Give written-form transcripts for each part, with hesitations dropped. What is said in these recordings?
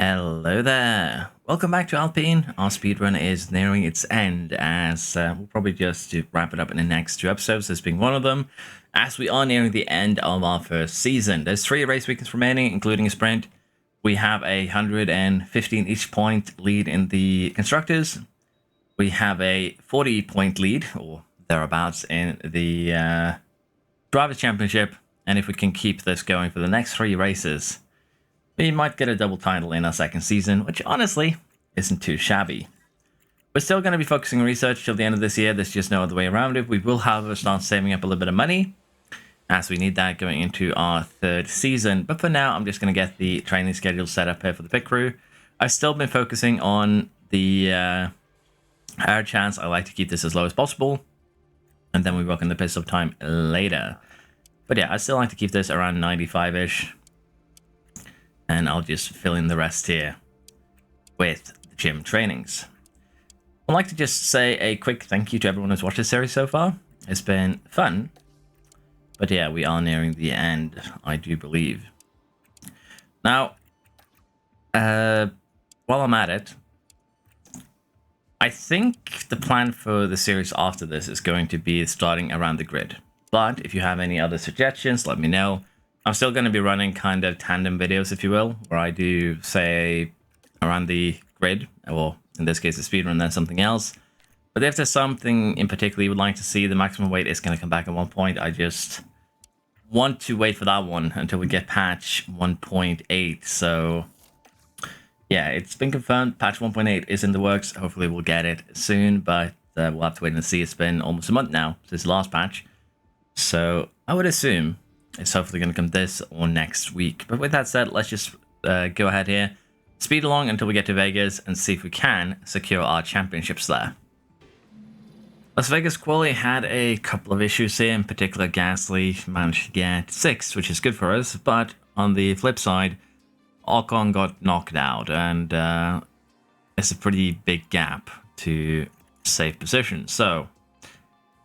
Hello there. Welcome back to Alpine. Our speedrun is nearing its end as we'll probably just wrap it up in the next two episodes, this being one of them, as we are nearing the end of our first season. There's 3 race weekends remaining, including a sprint. We have a 115 each point lead in the Constructors. We have a 40 point lead, or thereabouts, in the Drivers' Championship. And if we can keep this going for the next 3 races, we might get a double title in our second season, which honestly isn't too shabby. We're still going to be focusing on research till the end of this year. There's just no other way around it. We will, however, start saving up a little bit of money, as we need that going into our 3rd season. But for now, I'm just going to get the training schedule set up here for the pit crew. I've still been focusing on the air chance. I like to keep this as low as possible, and then we work on the pit stop time later. But yeah, I still like to keep this around 95-ish. And I'll just fill in the rest here with the gym trainings. I'd like to just say a quick thank you to everyone who's watched this series so far. It's been fun. But yeah, we are nearing the end, I do believe. Now, while I'm at it, I think the plan for the series after this is going to be starting around the grid. But if you have any other suggestions, let me know. I'm still going to be running kind of tandem videos, if you will, where I do, say, around the grid, or in this case, the speedrun, then something else. But if there's something in particular you would like to see, the maximum weight is going to come back at one point. I just want to wait for that one until we get patch 1.8. So, yeah, it's been confirmed. Patch 1.8 is in the works. Hopefully we'll get it soon, but we'll have to wait and see. It's been almost a month now since the last patch. So, I would assume it's hopefully going to come this or next week. But with that said, let's just go ahead here, speed along until we get to Vegas and see if we can secure our championships there. Las Vegas quali had a couple of issues here. In particular, Gasly managed to get 6th, which is good for us. But on the flip side, Ocon got knocked out, and it's a pretty big gap to save position. So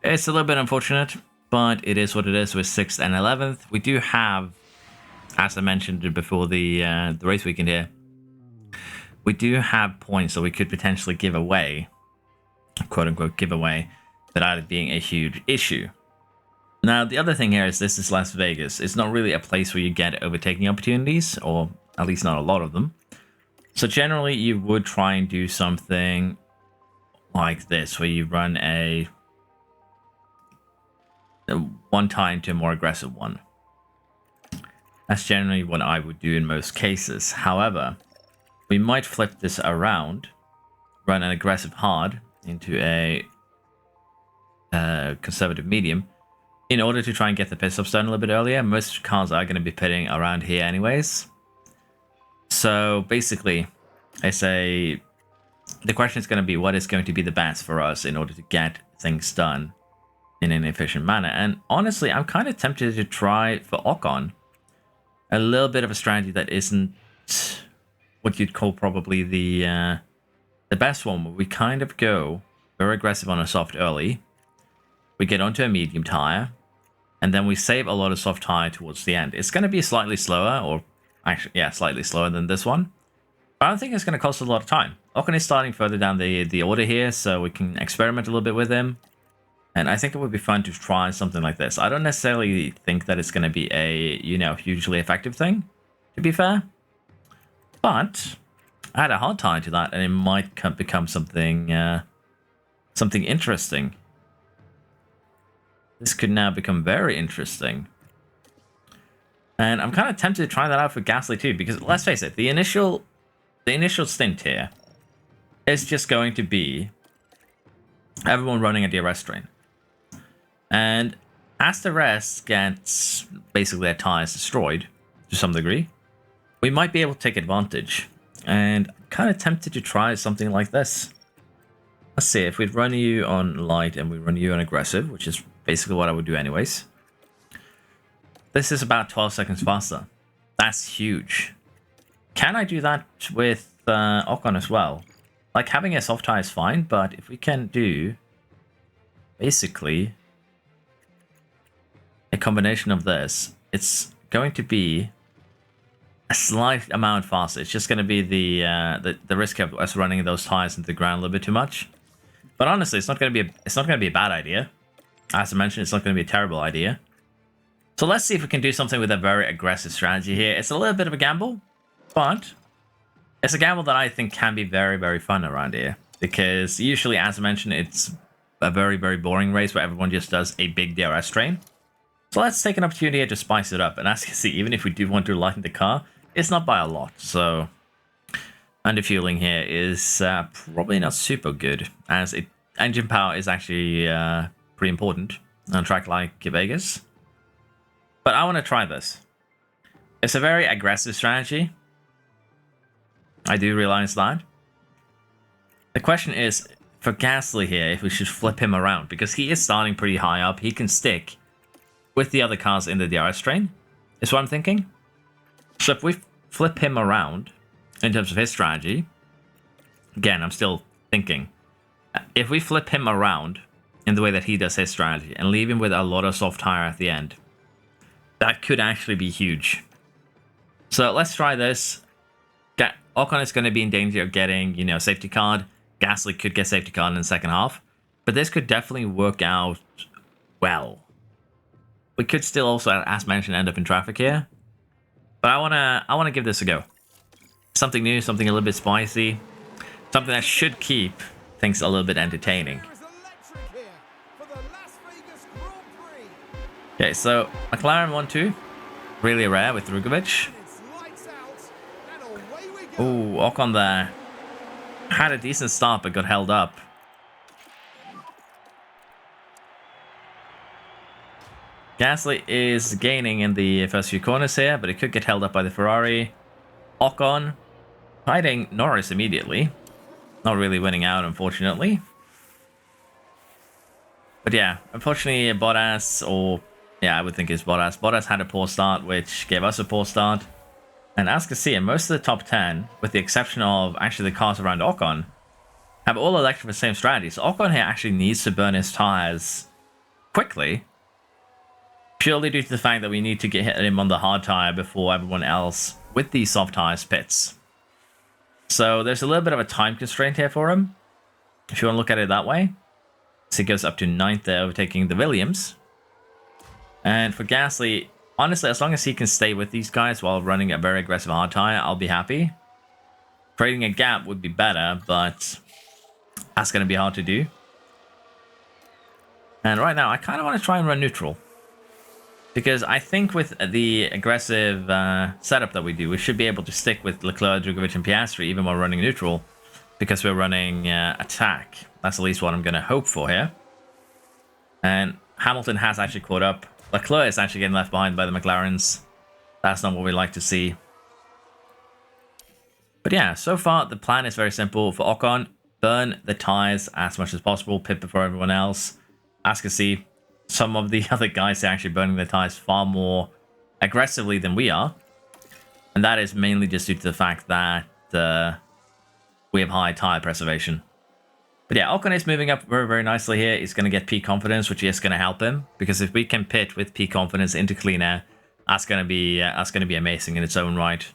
it's a little bit unfortunate, but it is what it is with 6th and 11th. We do have, as I mentioned before the race weekend here, we do have points that we could potentially give away, quote-unquote give away, without it being a huge issue. Now, the other thing here is this is Las Vegas. It's not really a place where you get overtaking opportunities, or at least not a lot of them. So generally, you would try and do something like this, where you run a one time to a more aggressive one. That's generally what I would do in most cases. However, we might flip this around, run an aggressive hard into a conservative medium, in order to try and get the pit stops done a little bit earlier. Most cars are going to be pitting around here anyways. So basically, the question is going to be what is going to be the best for us in order to get things done in an efficient manner. And honestly, I'm kind of tempted to try for Ocon a little bit of a strategy that isn't what you'd call probably the best one, where we kind of go very aggressive on a soft early, we get onto a medium tire, and then we save a lot of soft tire towards the end. It's going to be slightly slower, or actually, yeah, slightly slower than this one, but I don't think it's going to cost a lot of time. Ocon is starting further down the order here, so we can experiment a little bit with him. And I think it would be fun to try something like this. I don't necessarily think that it's going to be a, hugely effective thing, to be fair. But I had a hard time to that, and it might become something interesting. This could now become very interesting. And I'm kind of tempted to try that out for Gasly too, because let's face it, the initial stint here is just going to be everyone running a DRS train. And as the rest gets basically their tires destroyed to some degree, we might be able to take advantage. And I'm kind of tempted to try something like this. Let's see, if we run you on light and we run you on aggressive, which is basically what I would do anyways. This is about 12 seconds faster. That's huge. Can I do that with Ocon as well? Like, having a soft tire is fine, but if we can do basically a combination of this, it's going to be a slight amount faster. It's just going to be the risk of us running those tires into the ground a little bit too much. But honestly, it's not going to be a bad idea. As I mentioned, it's not going to be a terrible idea. So let's see if we can do something with a very aggressive strategy here. It's a little bit of a gamble, but it's a gamble that I think can be very, very fun around here. Because usually, as I mentioned, it's a very, very boring race where everyone just does a big DRS train. So let's take an opportunity here to spice it up. And as you can see, even if we do want to lighten the car, it's not by a lot. So underfueling here is probably not super good, as engine power is actually pretty important on a track like Vegas. But I want to try this. It's a very aggressive strategy. I do realize that. The question is, for Gasly here, if we should flip him around, because he is starting pretty high up. He can stick with the other cars in the DRS train, is what I'm thinking. So if we flip him around in terms of his strategy, again, I'm still thinking, if we flip him around in the way that he does his strategy and leave him with a lot of soft tire at the end, that could actually be huge. So let's try this. Ocon is going to be in danger of getting, safety card. Gasly could get safety card in the second half, but this could definitely work out well. We could still also, as mentioned, end up in traffic here. But I wanna give this a go. Something new, something a little bit spicy, something that should keep things a little bit entertaining. Okay, so McLaren 1-2, really rare with Drugovic. Oh, Ocon there had a decent start but got held up. Gasly is gaining in the first few corners here, but it could get held up by the Ferrari. Ocon fighting Norris immediately. Not really winning out, unfortunately. But yeah, unfortunately, Bottas, or yeah, I would think it's Bottas. Bottas had a poor start, which gave us a poor start. And as you can see, most of the top 10, with the exception of actually the cars around Ocon, have all elected for the same strategy. So Ocon here actually needs to burn his tires quickly, purely due to the fact that we need to get him on the hard tire before everyone else with these soft tires pits. So there's a little bit of a time constraint here for him, if you want to look at it that way. So he goes up to 9th there, overtaking the Williams. And for Gasly, honestly, as long as he can stay with these guys while running a very aggressive hard tire, I'll be happy. Creating a gap would be better, but that's going to be hard to do. And right now, I kind of want to try and run neutral. Because I think with the aggressive setup that we do, we should be able to stick with Leclerc, Drugovic, and Piastri even while running neutral. Because we're running attack. That's at least what I'm going to hope for here. And Hamilton has actually caught up. Leclerc is actually getting left behind by the McLarens. That's not what we like to see. But yeah, so far the plan is very simple. For Ocon, burn the tires as much as possible. Pit before everyone else. As you can see, some of the other guys are actually burning their tires far more aggressively than we are. And that is mainly just due to the fact that we have high tire preservation. But yeah, Ocon is moving up very, very nicely here. He's going to get peak confidence, which is going to help him. Because if we can pit with peak confidence into clean air, that's going to be amazing in its own right.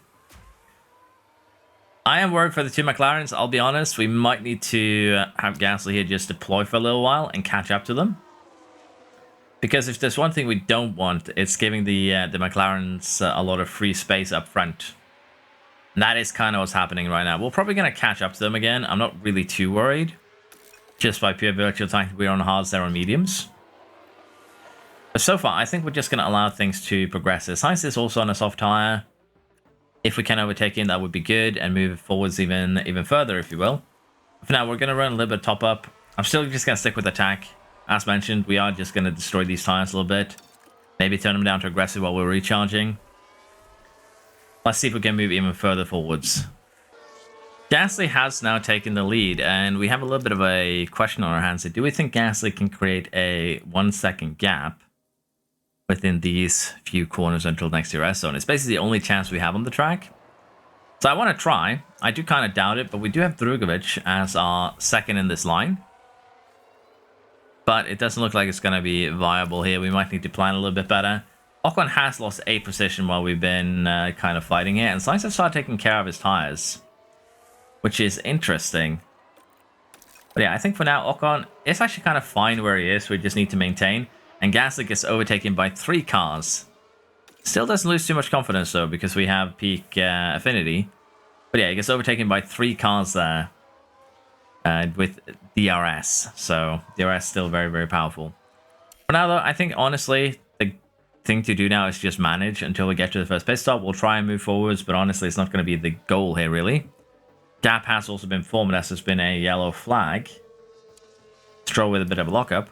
I am worried for the two McLarens, I'll be honest. We might need to have Gasly here just deploy for a little while and catch up to them. Because if there's one thing we don't want, it's giving the McLarens a lot of free space up front. And that is kind of what's happening right now. We're probably going to catch up to them again. I'm not really too worried. Just by pure virtue of the fact we're on hards, they're on mediums. But so far, I think we're just going to allow things to progress. Sainz is also on a soft tire. If we can overtake him, that would be good. And move forwards even further, if you will. For now, we're going to run a little bit top up. I'm still just going to stick with attack. As mentioned, we are just going to destroy these tires a little bit. Maybe turn them down to aggressive while we're recharging. Let's see if we can move even further forwards. Gasly has now taken the lead, and we have a little bit of a question on our hands. Do we think Gasly can create a 1 second gap within these few corners until next DRS zone? It's basically the only chance we have on the track. So I want to try. I do kind of doubt it, but we do have Drugovic as our second in this line. But it doesn't look like it's going to be viable here. We might need to plan a little bit better. Ocon has lost 8 position while we've been kind of fighting it, and Sainz have started taking care of his tires, which is interesting. But yeah, I think for now, Ocon is actually kind of fine where he is. We just need to maintain. And Gasly gets overtaken by 3 cars. Still doesn't lose too much confidence, though, because we have peak affinity. But yeah, he gets overtaken by 3 cars there with DRS. So DRS still very, very powerful. For now, though, I think, honestly, the thing to do now is just manage until we get to the first pit stop. We'll try and move forwards, but honestly, it's not going to be the goal here, really. Gap has also been formed as there's been a yellow flag. Stroll with a bit of a lockup.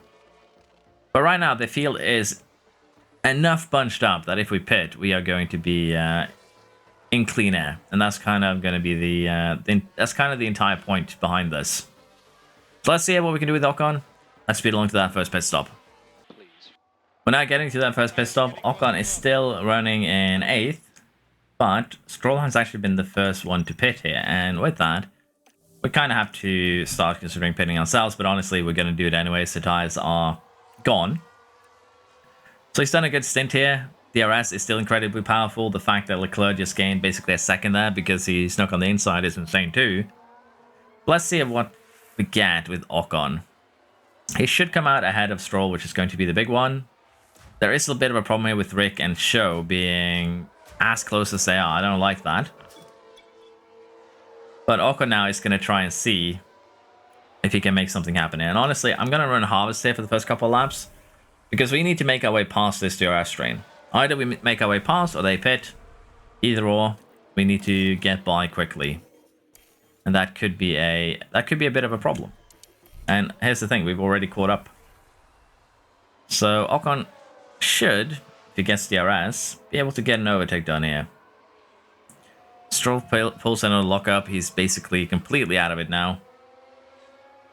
But right now, the field is enough bunched up that if we pit, we are going to be in clean air. And that's kind of going to be that's kind of the entire point behind this. So let's see what we can do with Ocon. Let's speed along to that first pit stop. We're now getting to that first pit stop. Ocon is still running in 8th. But Stroll has actually been the first one to pit here, and with that, we kind of have to start considering pitting ourselves, but honestly, we're going to do it anyway, so tires are gone. So he's done a good stint here. DRS is still incredibly powerful. The fact that Leclerc just gained basically a second there because he snuck on the inside is insane too. But let's see what we get with Ocon. He should come out ahead of Stroll, which is going to be the big one. There is a bit of a problem here with Rick and Show being as close as they are. I don't like that. But Ocon now is going to try and see if he can make something happen here. And honestly, I'm going to run Harvest here for the first couple of laps, because we need to make our way past this DRS train. Either we make our way past or they pit. Either or, we need to get by quickly. And that could be a bit of a problem. And here's the thing, we've already caught up. So Ocon should, if he gets DRS, be able to get an overtake done here. Stroll pulls in a lockup. He's basically completely out of it now.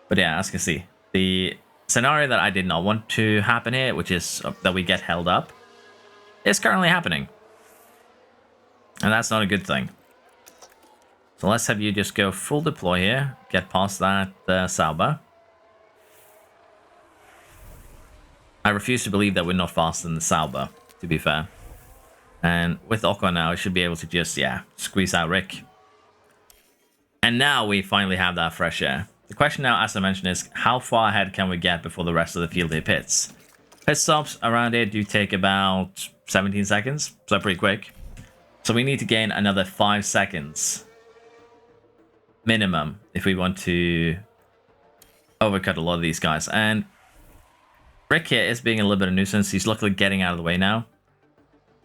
But yeah, as you can see, the scenario that I did not want to happen here, which is that we get held up, is currently happening. And that's not a good thing. So let's have you just go full deploy here. Get past that Sauber. I refuse to believe that we're not faster than the Sauber, to be fair. And with Ocon now, I should be able to just, yeah, squeeze out Rick. And now we finally have that fresh air. The question now, as I mentioned, is how far ahead can we get before the rest of the field here pits? Pit stops around here do take about 17 seconds, so pretty quick. So we need to gain another 5 seconds minimum if we want to overcut a lot of these guys. And Rick here is being a little bit of a nuisance. He's luckily getting out of the way now,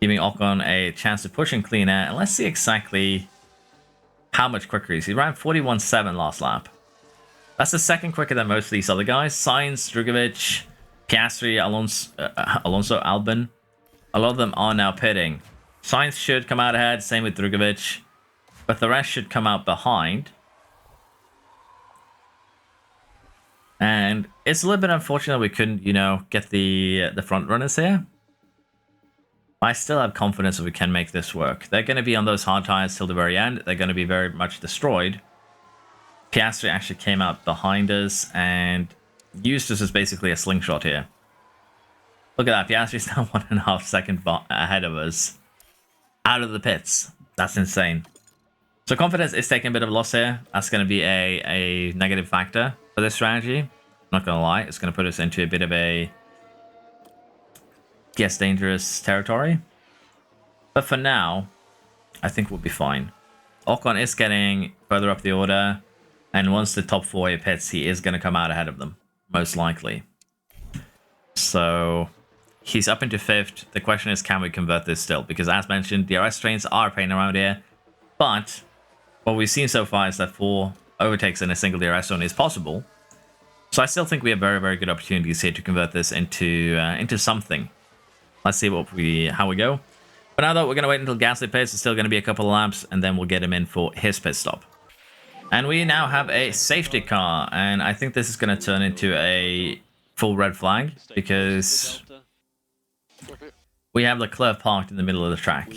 giving Ocon a chance to push in clean air. And let's see exactly how much quicker he is. He ran 41.7 last lap. That's the second quicker than most of these other guys. Sainz, Drugovich, Piastri, Alonso, Albon. A lot of them are now pitting. Sainz should come out ahead, same with Drugovich. But the rest should come out behind. And it's a little bit unfortunate we couldn't, you know, get the front runners here. I still have confidence that we can make this work. They're going to be on those hard tires till the very end. They're going to be very much destroyed. Piastri actually came out behind us and used us as basically a slingshot here. Look at that. Piastri's now 1.5 seconds ahead of us. Out of the pits. That's insane. So confidence is taking a bit of a loss here. That's going to be a negative factor for this strategy. Not going to lie. It's going to put us into a bit of a, guess, dangerous territory. But for now, I think we'll be fine. Ocon is getting further up the order. And once the top 4 pits, he is going to come out ahead of them. Most likely. So he's up into 5th. The question is, can we convert this still? Because as mentioned, DRS trains are a pain around here. But what we've seen so far is that 4 overtakes in a single DRS zone is possible. So I still think we have very, very good opportunities here to convert this into something. Let's see how we go. But now, though, we're going to wait until Gasly pits. It's still going to be a couple of laps, and then we'll get him in for his pit stop. And we now have a safety car, and I think this is going to turn into a full red flag, because we have Leclerc parked in the middle of the track.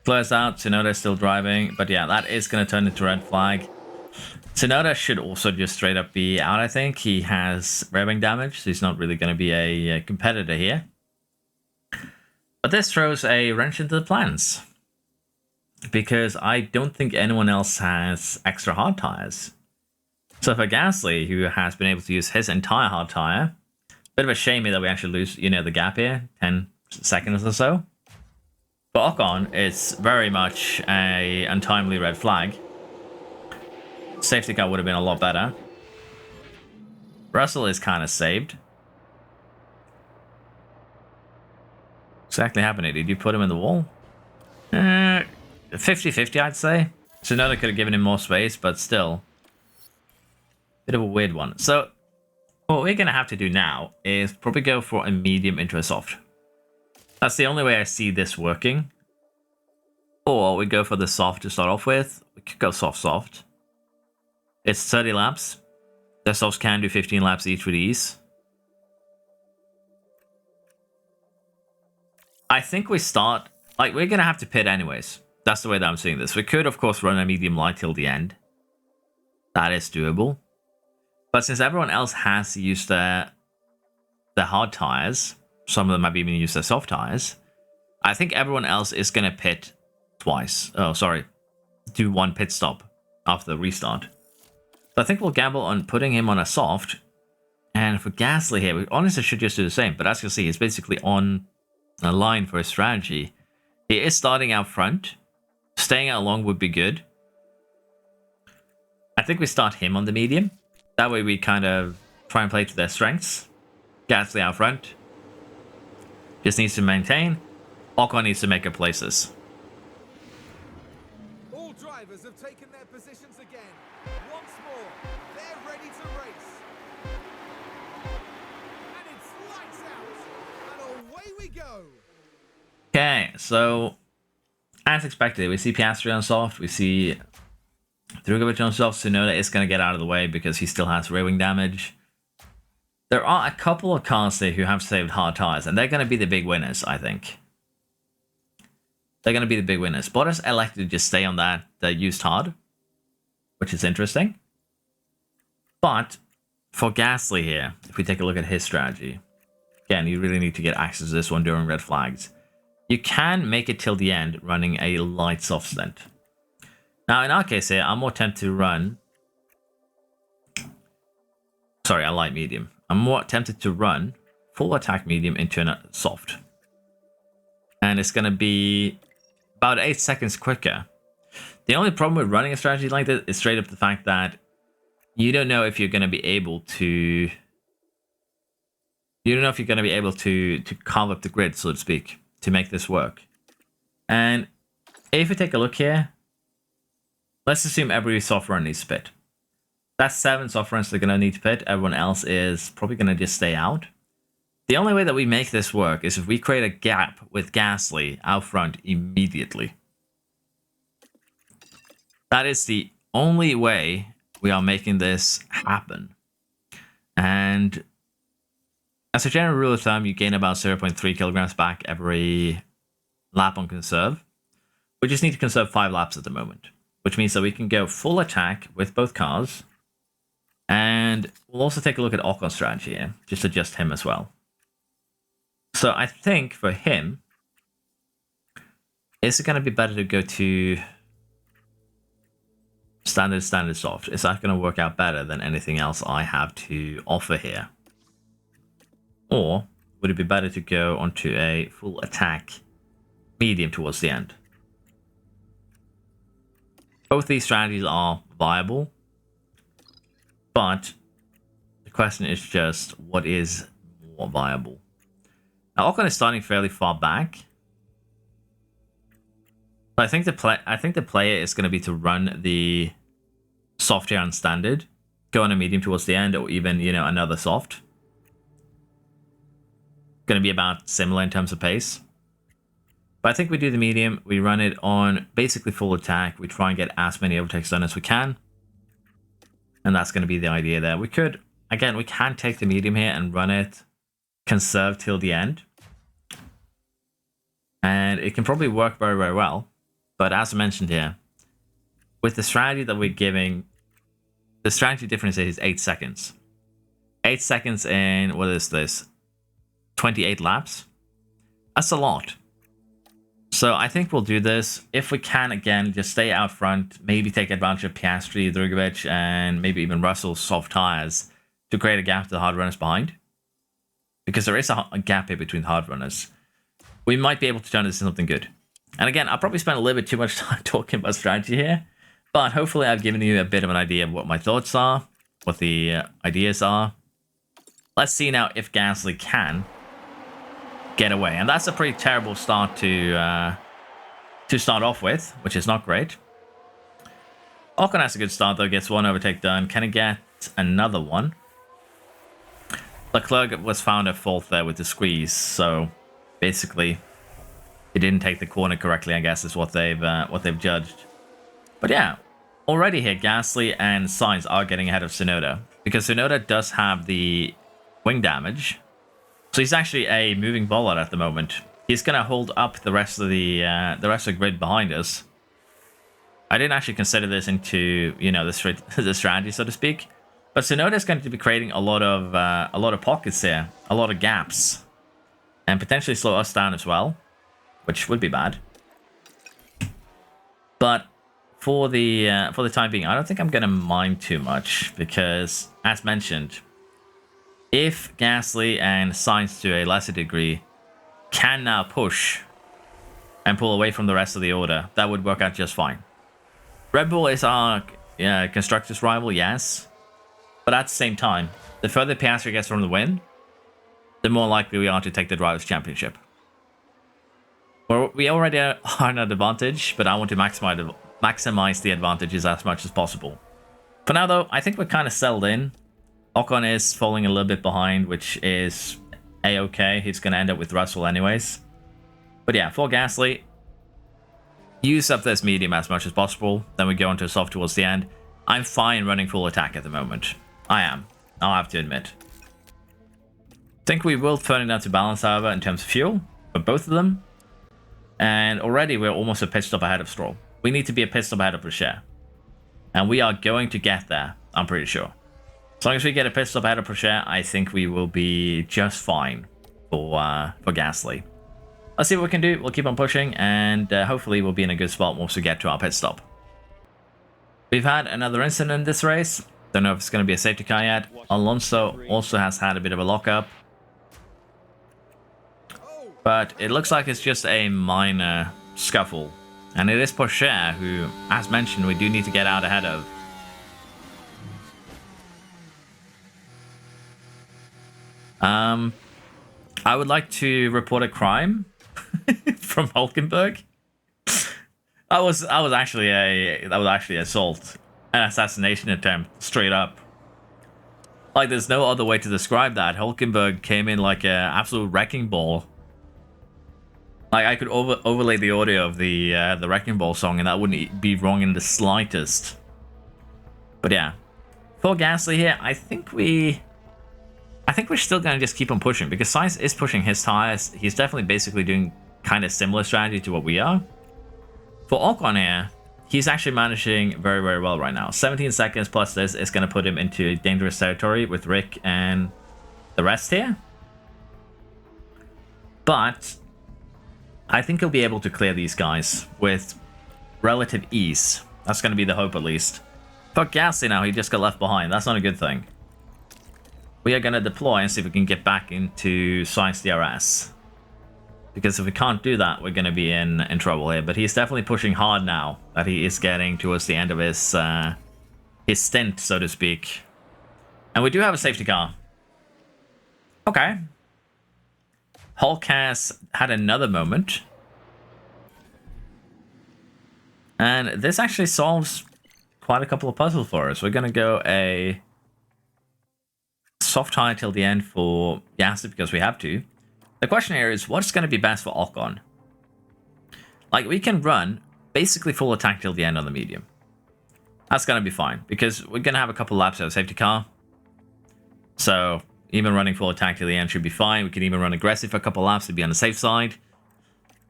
Leclerc's out, Tsunoda's still driving, but yeah, that is going to turn into red flag. Tsunoda should also just straight up be out, I think. He has ramming damage, so he's not really going to be a competitor here. But this throws a wrench into the plans, because I don't think anyone else has extra hard tires. So for Gasly, who has been able to use his entire hard tire, bit of a shame here that we actually lose, the gap here, 10 seconds or so. For Ocon, it's very much a untimely red flag. Safety car would have been a lot better. Russell is kind of saved. What's exactly happening? Did you put him in the wall? 50-50, I'd say. Tsunoda could have given him more space, but still. Bit of a weird one. So, what we're going to have to do now is probably go for a medium into a soft. That's the only way I see this working. Or we go for the soft to start off with. We could go soft. It's 30 laps. The softs can do 15 laps each with ease. I think we start... we're going to have to pit anyways. That's the way that I'm seeing this. We could, of course, run a medium light till the end. That is doable. But since everyone else has used their hard tires, some of them have even used their soft tires, I think everyone else is going to pit twice. Oh, sorry. Do one pit stop after the restart. So I think we'll gamble on putting him on a soft. And for Gasly here, we honestly should just do the same. But as you can see, he's basically on a line for his strategy. He is starting out front. Staying out long would be good. I think we start him on the medium. That way we kind of try and play to their strengths. Gasly out front. Just needs to maintain. Ocon needs to make up places. All drivers have taken their positions again. Once more, they're ready to race. And it's lights out. And away we go. Okay, so as expected, we see Piastri on soft. We see Drugovich on soft. Tsunoda is going to get out of the way because he still has rear wing damage. There are a couple of cars there who have saved hard tires, and they're going to be the big winners, I think. They're going to be the big winners. Bottas elected to just stay on that used hard, which is interesting. But for Gasly here, if we take a look at his strategy, again, you really need to get access to this one during red flags. You can make it till the end running a light soft stint. Now, in our case here, I'm more tempted to run... Sorry, a light medium. I'm more tempted to run full attack medium into a soft. And it's going to be about 8 seconds quicker. The only problem with running a strategy like this is straight up the fact that you don't know if you're going to be able to... You don't know if you're going to be able to carve up the grid, so to speak, to make this work. And if we take a look here, let's assume every soft run needs to pit. That's 7 soft runs they're going to need to pit. Everyone else is probably going to just stay out. The only way that we make this work is if we create a gap with Gasly out front immediately. That is the only way we are making this happen. And as a general rule of thumb, you gain about 0.3 kilograms back every lap on conserve. We just need to conserve 5 laps at the moment, which means that we can go full attack with both cars. And we'll also take a look at Ocon's strategy here, just adjust him as well. So I think for him, is it going to be better to go to standard, soft? Is that going to work out better than anything else I have to offer here? Or would it be better to go onto a full attack medium towards the end? Both these strategies are viable, but the question is just what is more viable? Now, Ocon is starting fairly far back. But I think the player is going to be to run the soft here on standard, go on a medium towards the end, or even, another soft. Going to be about similar in terms of pace. But I think we do the medium, we run it on basically full attack, we try and get as many overtakes done as we can. And that's going to be the idea there. We could, again, we can take the medium here and run it conserve till the end. And it can probably work very, very well. But as I mentioned here, with the strategy that we're giving the strategy difference is 8 seconds. 8 seconds in, what is this? 28 laps? That's a lot. So I think we'll do this. If we can, again, just stay out front, maybe take advantage of Piastri, Drugovic, and maybe even Russell's soft tires to create a gap to the hard runners behind. Because there is a gap here between the hard runners. We might be able to turn this into something good. And again, I'll probably spend a little bit too much time talking about strategy here. But hopefully I've given you a bit of an idea of what my thoughts are, what the ideas are. Let's see now if Gasly can get away. And that's a pretty terrible start to start off with, which is not great. Ocon has a good start though, gets one overtake done. Can he get another one? Leclerc was found at fault there with the squeeze, so basically he didn't take the corner correctly, I guess is what they've judged. But yeah, already here Gasly and Sainz are getting ahead of Tsunoda, because Tsunoda does have the wing damage. So he's actually a moving bollard at the moment. He's going to hold up the rest of the grid behind us. I didn't actually consider this into, you know, the strategy, so to speak. But Tsunoda is going to be creating a lot of pockets here, a lot of gaps, and potentially slow us down as well, which would be bad. But for the time being, I don't think I'm going to mind too much because, as mentioned, if Gasly and Sainz to a lesser degree can now push and pull away from the rest of the order, that would work out just fine. Red Bull is our constructors' rival, yes. But at the same time, the further Piastri gets from the win, the more likely we are to take the Drivers' Championship. Well, we already are an advantage, but I want to maximize the advantages as much as possible. For now, though, I think we're kind of settled in. Ocon is falling a little bit behind, which is a-okay. He's going to end up with Russell anyways. But yeah, for Gasly, use up this medium as much as possible. Then we go into soft towards the end. I'm fine running full attack at the moment. I am. I'll have to admit. I think we will turn it down to balance, however, in terms of fuel for both of them. And already we're almost a pit stop ahead of Stroll. We need to be a pit stop ahead of Prochet. And we are going to get there, I'm pretty sure. As long as we get a pit stop ahead of Prochet, I think we will be just fine for Gasly. Let's see what we can do. We'll keep on pushing, and hopefully we'll be in a good spot once we get to our pit stop. We've had another incident in this race. Don't know if it's going to be a safety car yet. Alonso also has had a bit of a lockup. But it looks like it's just a minor scuffle. And it is Prochet who, as mentioned, we do need to get out ahead of. I would like to report a crime from Hulkenberg. That was actually assault, an assassination attempt, straight up. Like, there's no other way to describe that. Hulkenberg came in like an absolute wrecking ball. Like, I could overlay the audio of the wrecking ball song, and that wouldn't be wrong in the slightest. But yeah, for Gasly here, I think we're still going to just keep on pushing, because Sainz is pushing his tires. He's definitely basically doing kind of similar strategy to what we are. For Ocon here, he's actually managing very, very well right now. 17 seconds plus this is going to put him into dangerous territory with Rick and the rest here. But I think he'll be able to clear these guys with relative ease. That's going to be the hope, at least. For Gasly now, he just got left behind. That's not a good thing. We are going to deploy and see if we can get back into Sainz DRS. Because if we can't do that, we're going to be in trouble here. But he's definitely pushing hard now that he is getting towards the end of his stint, so to speak. And we do have a safety car. Okay. Hulk has had another moment. And this actually solves quite a couple of puzzles for us. We're going to go a soft tire till the end for Gasly because we have to. The question here is, what's going to be best for Ocon? Like, we can run basically full attack till the end on the medium. That's going to be fine, because we're going to have a couple laps of safety car. So, even running full attack till the end should be fine. We can even run aggressive for a couple laps to be on the safe side.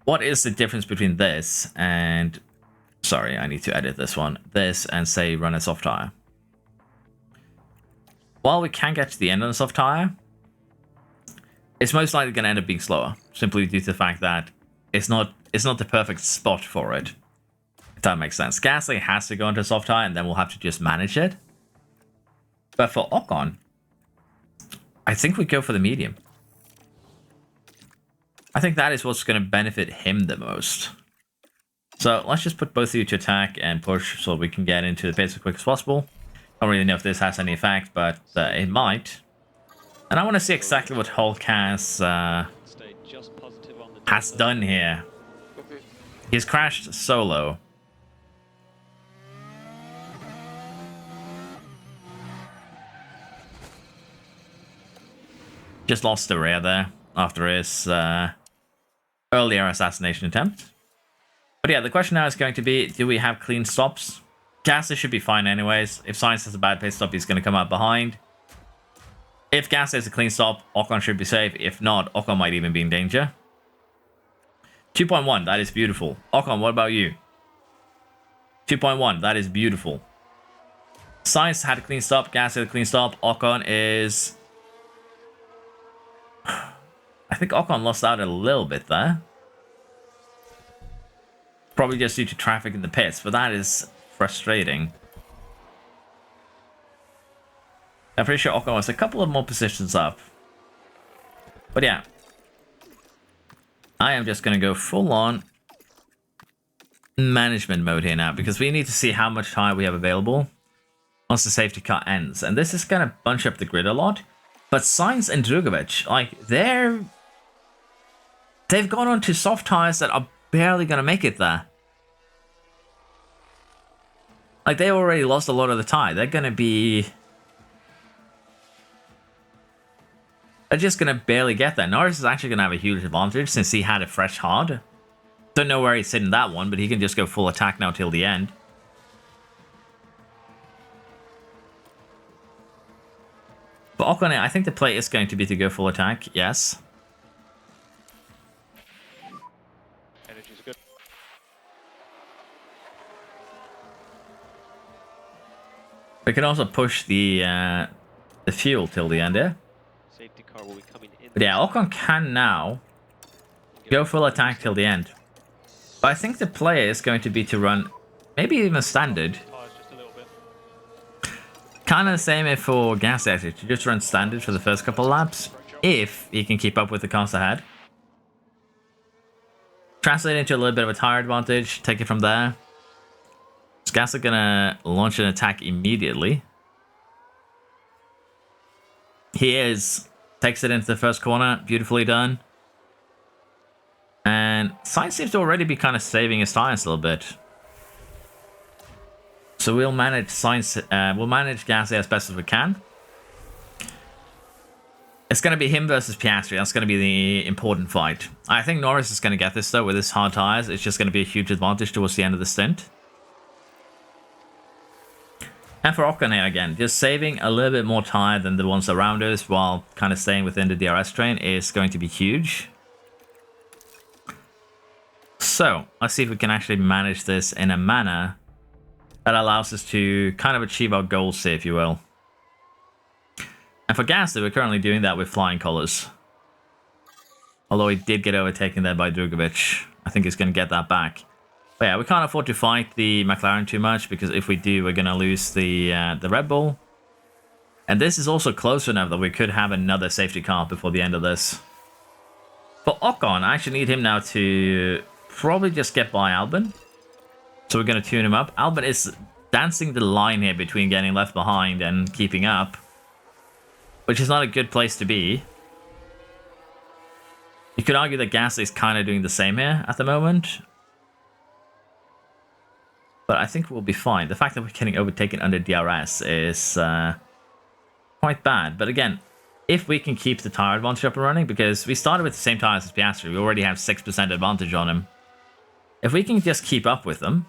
What is the difference between this and... Sorry, I need to edit this one. This and, say, run a soft tire. while we can get to the end on the soft tire, it's most likely going to end up being slower, simply due to the fact that it's not the perfect spot for it. If that makes sense. Gasly has to go into a soft tire, and then we'll have to just manage it. But for Ocon, I think we go for the medium. I think that is what's going to benefit him the most. So let's just put both of you to attack and push so we can get into the pits as quick as possible. Don't really know if this has any effect, but it might. And I want to see exactly what Hulk has done here. He's crashed solo. Just lost the rear there after his earlier assassination attempt. But yeah, the question now is going to be, do we have clean stops? Gasly should be fine anyways. If Sainz has a bad pit stop, he's going to come out behind. If Gasly has a clean stop, Ocon should be safe. If not, Ocon might even be in danger. 2.1, that is beautiful. Ocon, what about you? 2.1, that is beautiful. Sainz had a clean stop, Gasly had a clean stop. Ocon is... I think Ocon lost out a little bit there. Probably just due to traffic in the pits, but that is frustrating. I'm pretty sure Ocon was a couple of more positions up. But yeah. I am just going to go full on management mode here now, because we need to see how much time we have available once the safety car ends. And this is going to bunch up the grid a lot. But Sainz and Drugovich, like, they've gone on to soft tires that are barely going to make it there. Like, they already lost a lot of the tire. They're going to be... They're just going to barely get there. Norris is actually going to have a huge advantage since he had a fresh hard. Don't know where he's sitting that one, but he can just go full attack now till the end. But Ocon, I think the play is going to be to go full attack, yes. Energy's good. We can also push the fuel till the end here. Safety car will be coming in. But yeah, Ocon can now go full attack till the end. But I think the play is going to be to run maybe even standard. Just a little bit. Kind of the same for Gasly actually, to just run standard for the first couple of laps, if he can keep up with the cars ahead. Translate into a little bit of a tire advantage, take it from there. Is Gasly gonna launch an attack immediately? He is. Takes it into the first corner, beautifully done. And Sainz seems to already be kind of saving his tires a little bit. So we'll manage Sainz, we'll manage Gasly as best as we can. It's going to be him versus Piastri. That's going to be the important fight. I think Norris is going to get this though with his hard tires. It's just going to be a huge advantage towards the end of the stint. And for Ocon here again, just saving a little bit more tire than the ones around us while kind of staying within the DRS train is going to be huge. So let's see if we can actually manage this in a manner that allows us to kind of achieve our goals here, if you will. And for Gasly, we're currently doing that with flying colors. Although he did get overtaken there by Drugovich. I think he's going to get that back. But yeah, we can't afford to fight the McLaren too much, because if we do, we're going to lose the Red Bull. And this is also close enough that we could have another safety car before the end of this. For Ocon, I actually need him now to probably just get by Albon. So we're going to tune him up. Albon is dancing the line here between getting left behind and keeping up, which is not a good place to be. You could argue that Gasly is kind of doing the same here at the moment. But I think we'll be fine. The fact that we're getting overtaken under DRS is quite bad. But again, if we can keep the tire advantage up and running, because we started with the same tires as Piastri, we already have 6% advantage on him. If we can just keep up with them,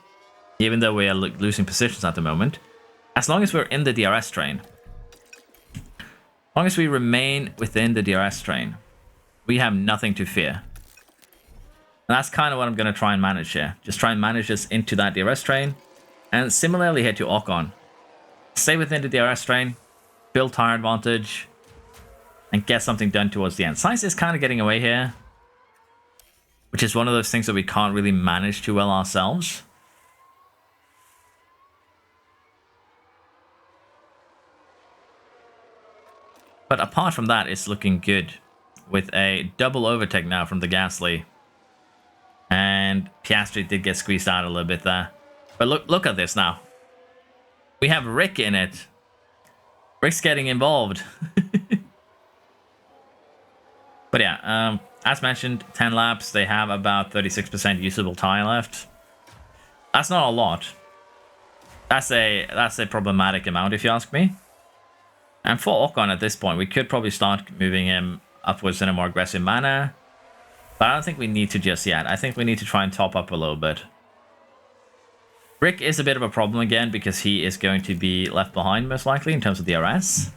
even though we are losing positions at the moment, as long as we're in the DRS train, as long as we remain within the DRS train, we have nothing to fear. And that's kind of what I'm going to try and manage here. Just try and manage us into that DRS train. And similarly here to Ocon. Stay within the DRS train. build tire advantage, and get something done towards the end. Science is kind of getting away here, which is one of those things that we can't really manage too well ourselves. But apart from that, it's looking good with a double overtake now from the Gasly. And Piastri did get squeezed out a little bit there. But look at this now. We have Rick in it. Rick's getting involved. But yeah, as mentioned, 10 laps. They have about 36% usable tire left. That's not a lot. That's a problematic amount, if you ask me. And for Ocon at this point, we could probably start moving him upwards in a more aggressive manner. But I don't think we need to just yet. I think we need to try and top up a little bit. Rick is a bit of a problem again because he is going to be left behind most likely in terms of DRS.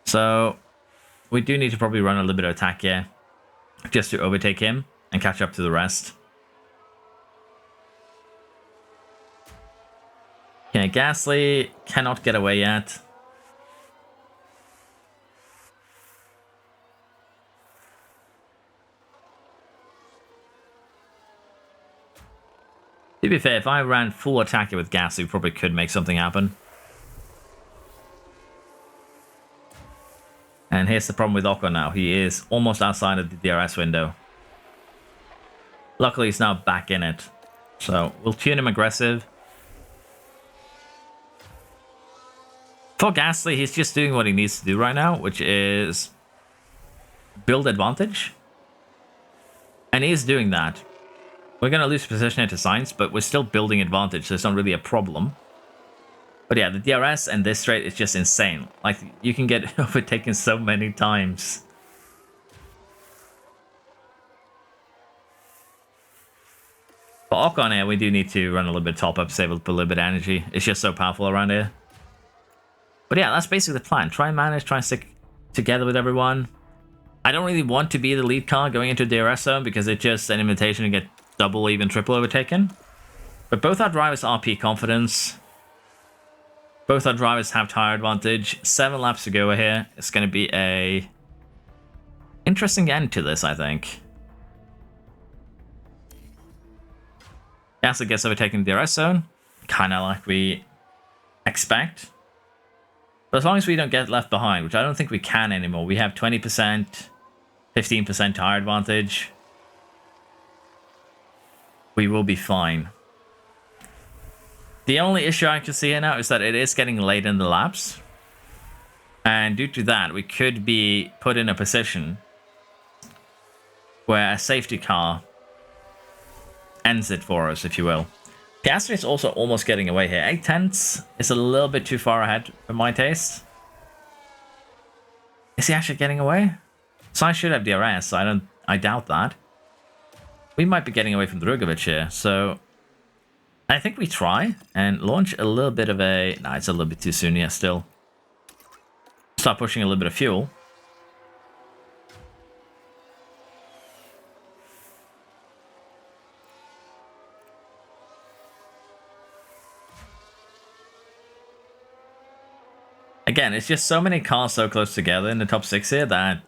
So we do need to probably run a little bit of attack here just to overtake him and catch up to the rest. Okay, Gasly cannot get away yet. To be fair, if I ran full attack with Gasly, we probably could make something happen. And here's the problem with Ocon now. He is almost outside of the DRS window. Luckily, he's now back in it. So we'll tune him aggressive. For Gasly, he's just doing what he needs to do right now, which is build advantage. And he is doing that. We're going to lose position here to Sainz, but we're still building advantage, so it's not really a problem. But yeah, the DRS and this straight is just insane. Like, you can get overtaken so many times. For Ocon here, we do need to run a little bit top up, save a little bit of energy. It's just so powerful around here. But yeah, that's basically the plan. Try and manage, try and stick together with everyone. I don't really want to be the lead car going into DRS zone because it's just an invitation to get double, even triple overtaken. But both our drivers are peak confidence. Both our drivers have tire advantage. 7 laps to go here. It's going to be a interesting end to this, I think. Gasly gets overtaken in the DRS zone. Kind of like we expect. But as long as we don't get left behind, which I don't think we can anymore. We have 20%, 15% tire advantage. We will be fine. The only issue I can see here now is that it is getting late in the laps. And due to that, we could be put in a position where a safety car ends it for us, if you will. Piastri is also almost getting away here. 8 tenths is a little bit too far ahead for my taste. Is he actually getting away? So I should have DRS, so I doubt that. We might be getting away from Drugovic here, so I think we try and launch a little bit of a... Nah, it's a little bit too soon yet still. Start pushing a little bit of fuel. Again, it's just so many cars so close together in the top 6 here that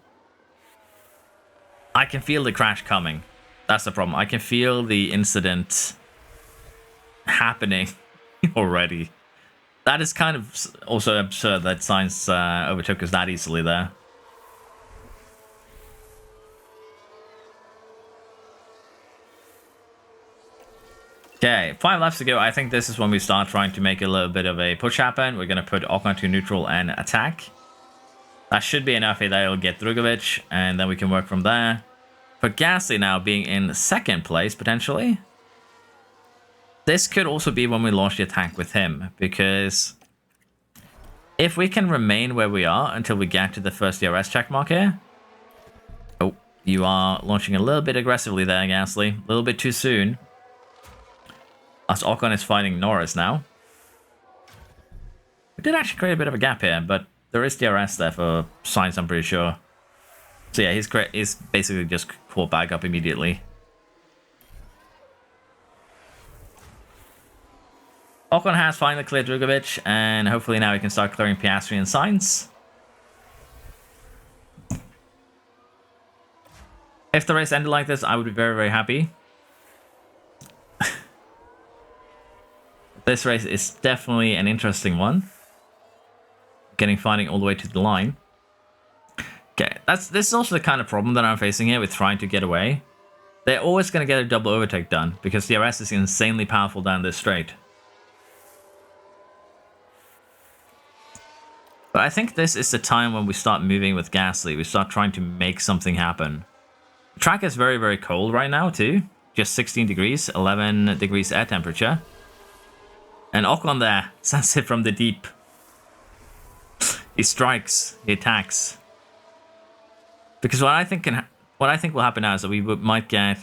I can feel the crash coming. That's the problem. I can feel the incident happening already. That is kind of also absurd that Sainz overtook us that easily there. Okay, 5 laps to go. I think this is when we start trying to make a little bit of a push happen. We're going to put Ocon to neutral and attack. That should be enough that it'll get Drugovic, and then we can work from there. For Gasly now being in 2nd place, potentially. This could also be when we launch the attack with him, because if we can remain where we are until we get to the first DRS check mark here. Oh, you are launching a little bit aggressively there, Gasly. A little bit too soon. As Ocon is fighting Norris now. We did actually create a bit of a gap here, but there is DRS there for Sainz, I'm pretty sure. So yeah, he's basically just caught back up immediately. Ocon has finally cleared Drugovic, and hopefully now we can start clearing Piastri and Sainz. If the race ended like this, I would be very, very happy. This race is definitely an interesting one. Fighting all the way to the line. Okay, this is also the kind of problem that I'm facing here with trying to get away. They're always going to get a double overtake done because DRS is insanely powerful down this straight. But I think this is the time when we start moving with Gasly. We start trying to make something happen. The track is very, very cold right now too. Just 16 degrees, 11 degrees air temperature. And Ocon there sends it from the deep. He strikes, he attacks. Because what I think will happen now is that we might get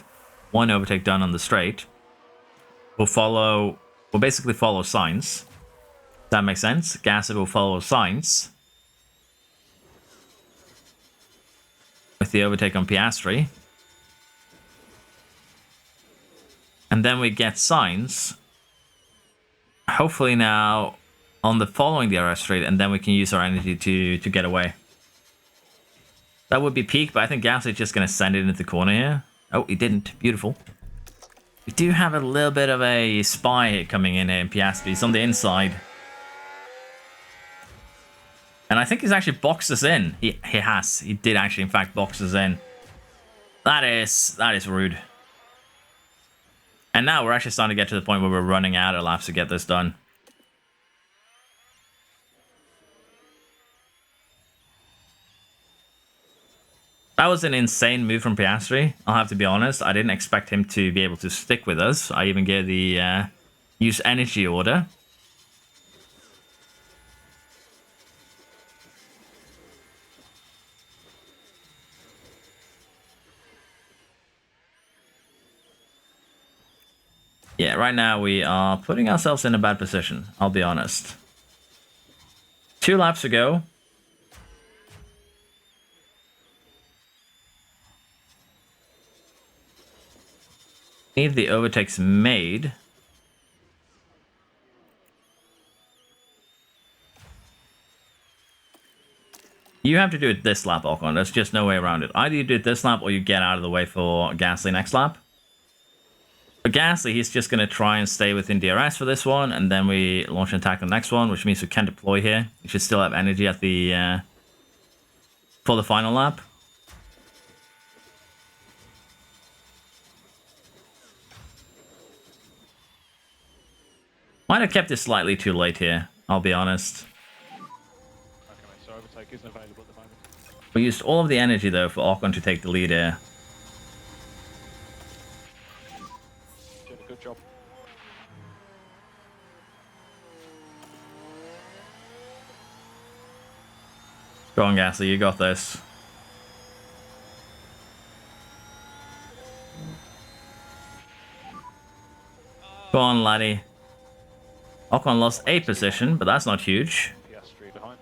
one overtake done on the straight. We'll basically follow Sainz. That makes sense. Gasly will follow Sainz with the overtake on Piastri. And then we get Sainz, hopefully now on the following DRS straight, and then we can use our energy to get away. That would be peak, but I think Gasly's just going to send it into the corner here. Oh, he didn't. Beautiful. We do have a little bit of a spy coming in here in Piastri. He's on the inside. And I think he's actually boxed us in. He has. He did actually, in fact, box us in. That is rude. And now we're actually starting to get to the point where we're running out of laps to get this done. That was an insane move from Piastri. I'll have to be honest. I didn't expect him to be able to stick with us. I even gave the use energy order. Yeah, right now we are putting ourselves in a bad position, I'll be honest. 2 laps to go. Need the overtakes made. You have to do it this lap, Ocon. There's just no way around it. Either you do it this lap or you get out of the way for Gasly next lap. For Gasly, he's just going to try and stay within DRS for this one, and then we launch an attack on the next one, which means we can deploy here. We should still have energy at the for the final lap. Might have kept it slightly too late here, I'll be honest. Okay, so overtake isn't available at the moment. We used all of the energy, though, for Ocon to take the lead here. Doing a good job. Go on, Gasly, you got this. Go on, laddie. Ocon lost a position, but that's not huge. Piastri behind.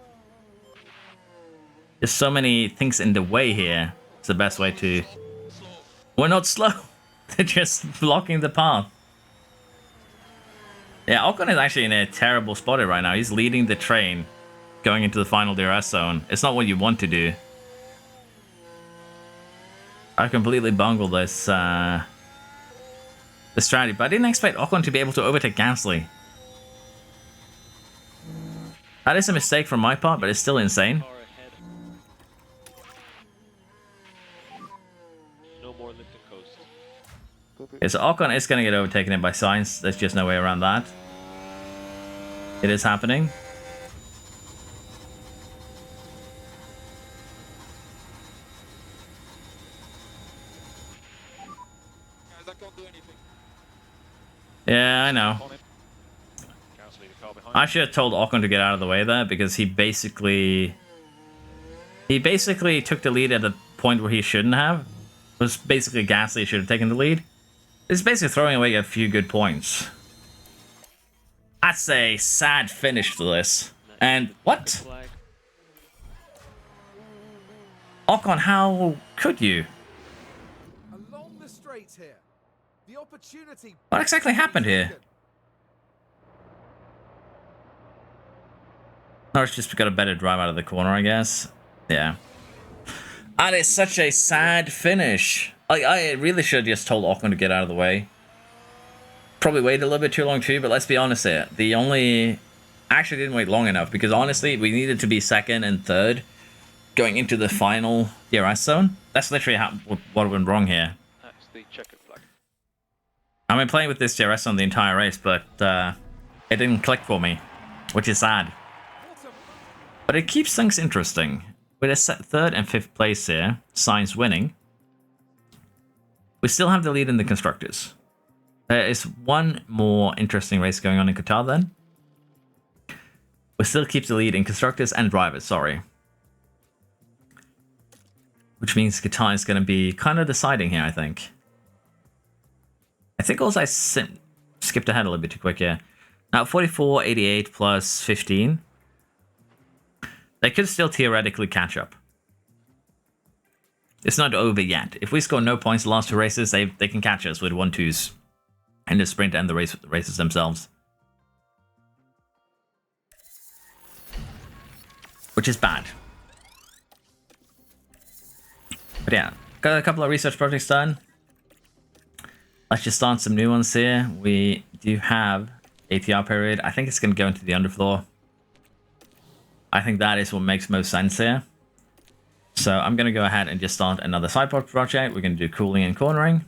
There's so many things in the way here. It's the best way to... We're not slow. They're just blocking the path. Yeah, Ocon is actually in a terrible spot right now. He's leading the train going into the final DRS zone. It's not what you want to do. I completely bungled this the strategy, but I didn't expect Ocon to be able to overtake Gasly. That is a mistake from my part, but it's still insane. Far ahead. No more lift and coast. Okay, so Ocon is going to get overtaken in by Sainz. There's just no way around that. It is happening. Guys, I can't do anything. Yeah, I know. On it. Gasly, the car behind. I should have told Ocon to get out of the way there because he basically took the lead at a point where he shouldn't have. It was basically Gasly should have taken the lead. It's basically throwing away a few good points. That's a sad finish to this. And what? Flag. Ocon, how could you? Along the straights here. The opportunity. What exactly happened here? Norris just got a better drive out of the corner, I guess. Yeah. And it's such a sad finish. I really should have just told Ocon to get out of the way. Probably waited a little bit too long too, but let's be honest here. Actually didn't wait long enough because honestly, we needed to be second and third going into the final DRS zone. That's literally what went wrong here. That's the checkered flag. I've been playing with this DRS zone the entire race, but it didn't click for me, which is sad. But it keeps things interesting. With a set third and fifth place here, Sainz winning, we still have the lead in the constructors. There is one more interesting race going on in Qatar then. We still keep the lead in constructors and drivers, sorry. Which means Qatar is going to be kind of deciding here, I think. I think also I skipped ahead a little bit too quick here. Now 44, 88 plus 15. They could still theoretically catch up. It's not over yet. If we score no points the last two races, they can catch us with 1-2s in the sprint and the races themselves. Which is bad. But yeah, got a couple of research projects done. Let's just start some new ones here. We do have ATR period. I think it's going to go into the underfloor. I think that is what makes most sense here. So I'm going to go ahead and just start another sidepod project. We're going to do cooling and cornering.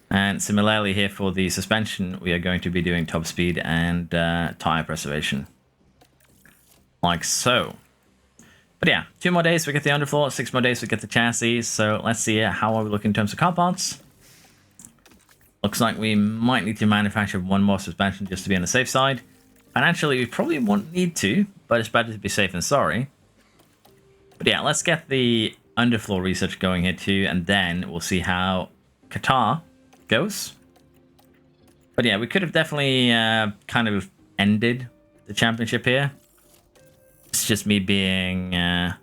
And similarly here for the suspension, we are going to be doing top speed and tire preservation. Like so. But yeah, 2 more days we get the underfloor, 6 more days we get the chassis. So let's see how are we looking in terms of car parts. Looks like we might need to manufacture 1 more suspension just to be on the safe side. Financially, we probably won't need to, but it's better to be safe than sorry. But yeah, let's get the underfloor research going here too, and then we'll see how Qatar goes. But yeah, we could have definitely kind of ended the championship here. It's just me being a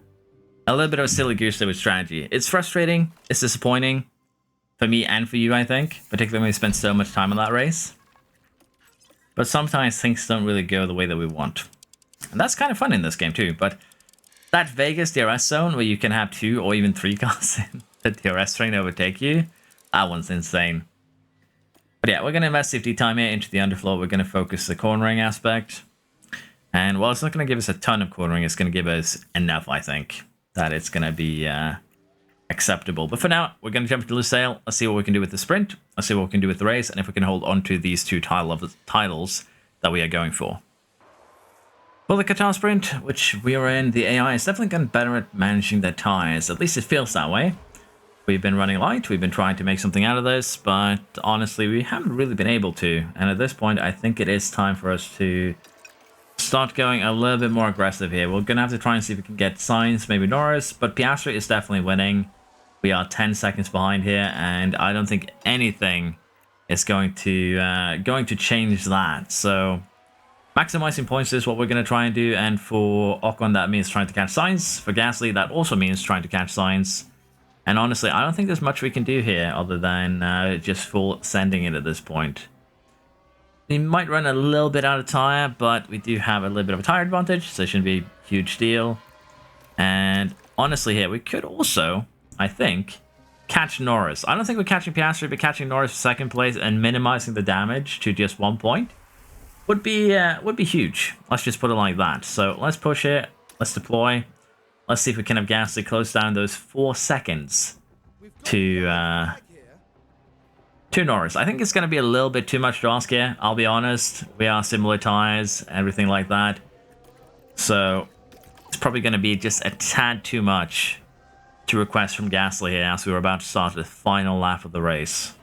little bit of a silly goose with strategy. It's frustrating, it's disappointing for me and for you, I think, particularly when we spent so much time on that race. But sometimes things don't really go the way that we want. And that's kind of fun in this game too. But that Vegas DRS zone where you can have 2 or even 3 cars in the DRS train overtake you, that one's insane. But yeah, we're going to invest safety time here into the underfloor. We're going to focus the cornering aspect. And while it's not going to give us a ton of cornering, it's going to give us enough, I think, that it's going to be acceptable. But for now, we're going to jump into Lusail. Let's see what we can do with the sprint. Let's see what we can do with the race. And if we can hold on to these 2 titles that we are going for. For the Qatar sprint, which we are in, the AI is definitely gotten better at managing their tires. At least it feels that way. We've been running light. We've been trying to make something out of this. But honestly, we haven't really been able to. And at this point, I think it is time for us to start going a little bit more aggressive here. We're going to have to try and see if we can get Sainz, maybe Norris. But Piastri is definitely winning. We are 10 seconds behind here. And I don't think anything is going to change that. So maximizing points is what we're going to try and do. And for Ocon, that means trying to catch Sainz. For Gasly, that also means trying to catch Sainz. And honestly, I don't think there's much we can do here other than just full sending it at this point. We might run a little bit out of tire, but we do have a little bit of a tire advantage, so it shouldn't be a huge deal. And honestly here, we could also, I think, catch Norris. I don't think we're catching Piastri, but catching Norris for 2nd place and minimizing the damage to just 1 point would be huge. Let's just put it like that. So let's push it. Let's deploy. Let's see if we can have Gasly close down those 4 seconds to Norris. I think it's going to be a little bit too much to ask here. I'll be honest. We are similar tires, everything like that. So it's probably going to be just a tad too much to request from Gasly here as we were about to start the final lap of the race.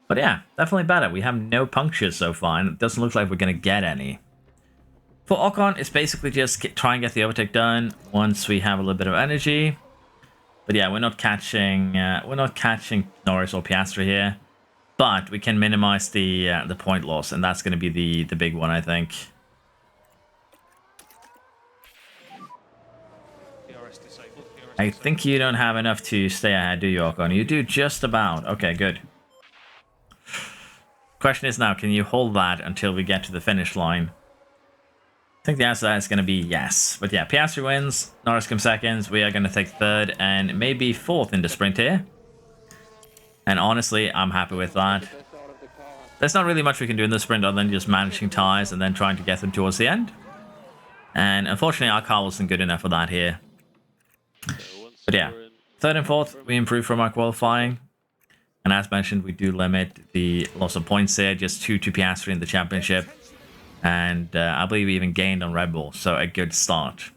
But yeah, definitely better. We have no punctures so far, and it doesn't look like we're going to get any. For Ocon, it's basically just try and get the overtake done once we have a little bit of energy. But yeah, we're not catching Norris or Piastri here, but we can minimize the point loss, and that's going to be the big one, I think. I think you don't have enough to stay ahead, do you, Ocon? You do just about. Okay, good. Question is now, can you hold that until we get to the finish line? I think the answer to that is going to be yes. But yeah, Piastri wins, Norris comes second, we are going to take third and maybe fourth in the sprint here. And honestly, I'm happy with that. There's not really much we can do in the sprint other than just managing tires and then trying to get them towards the end. And unfortunately, our car wasn't good enough for that here. But yeah, third and fourth, we improved from our qualifying. And as mentioned, we do limit the loss of points here, just 2 to Piastri in the championship. And I believe we even gained on Red Bull, so a good start.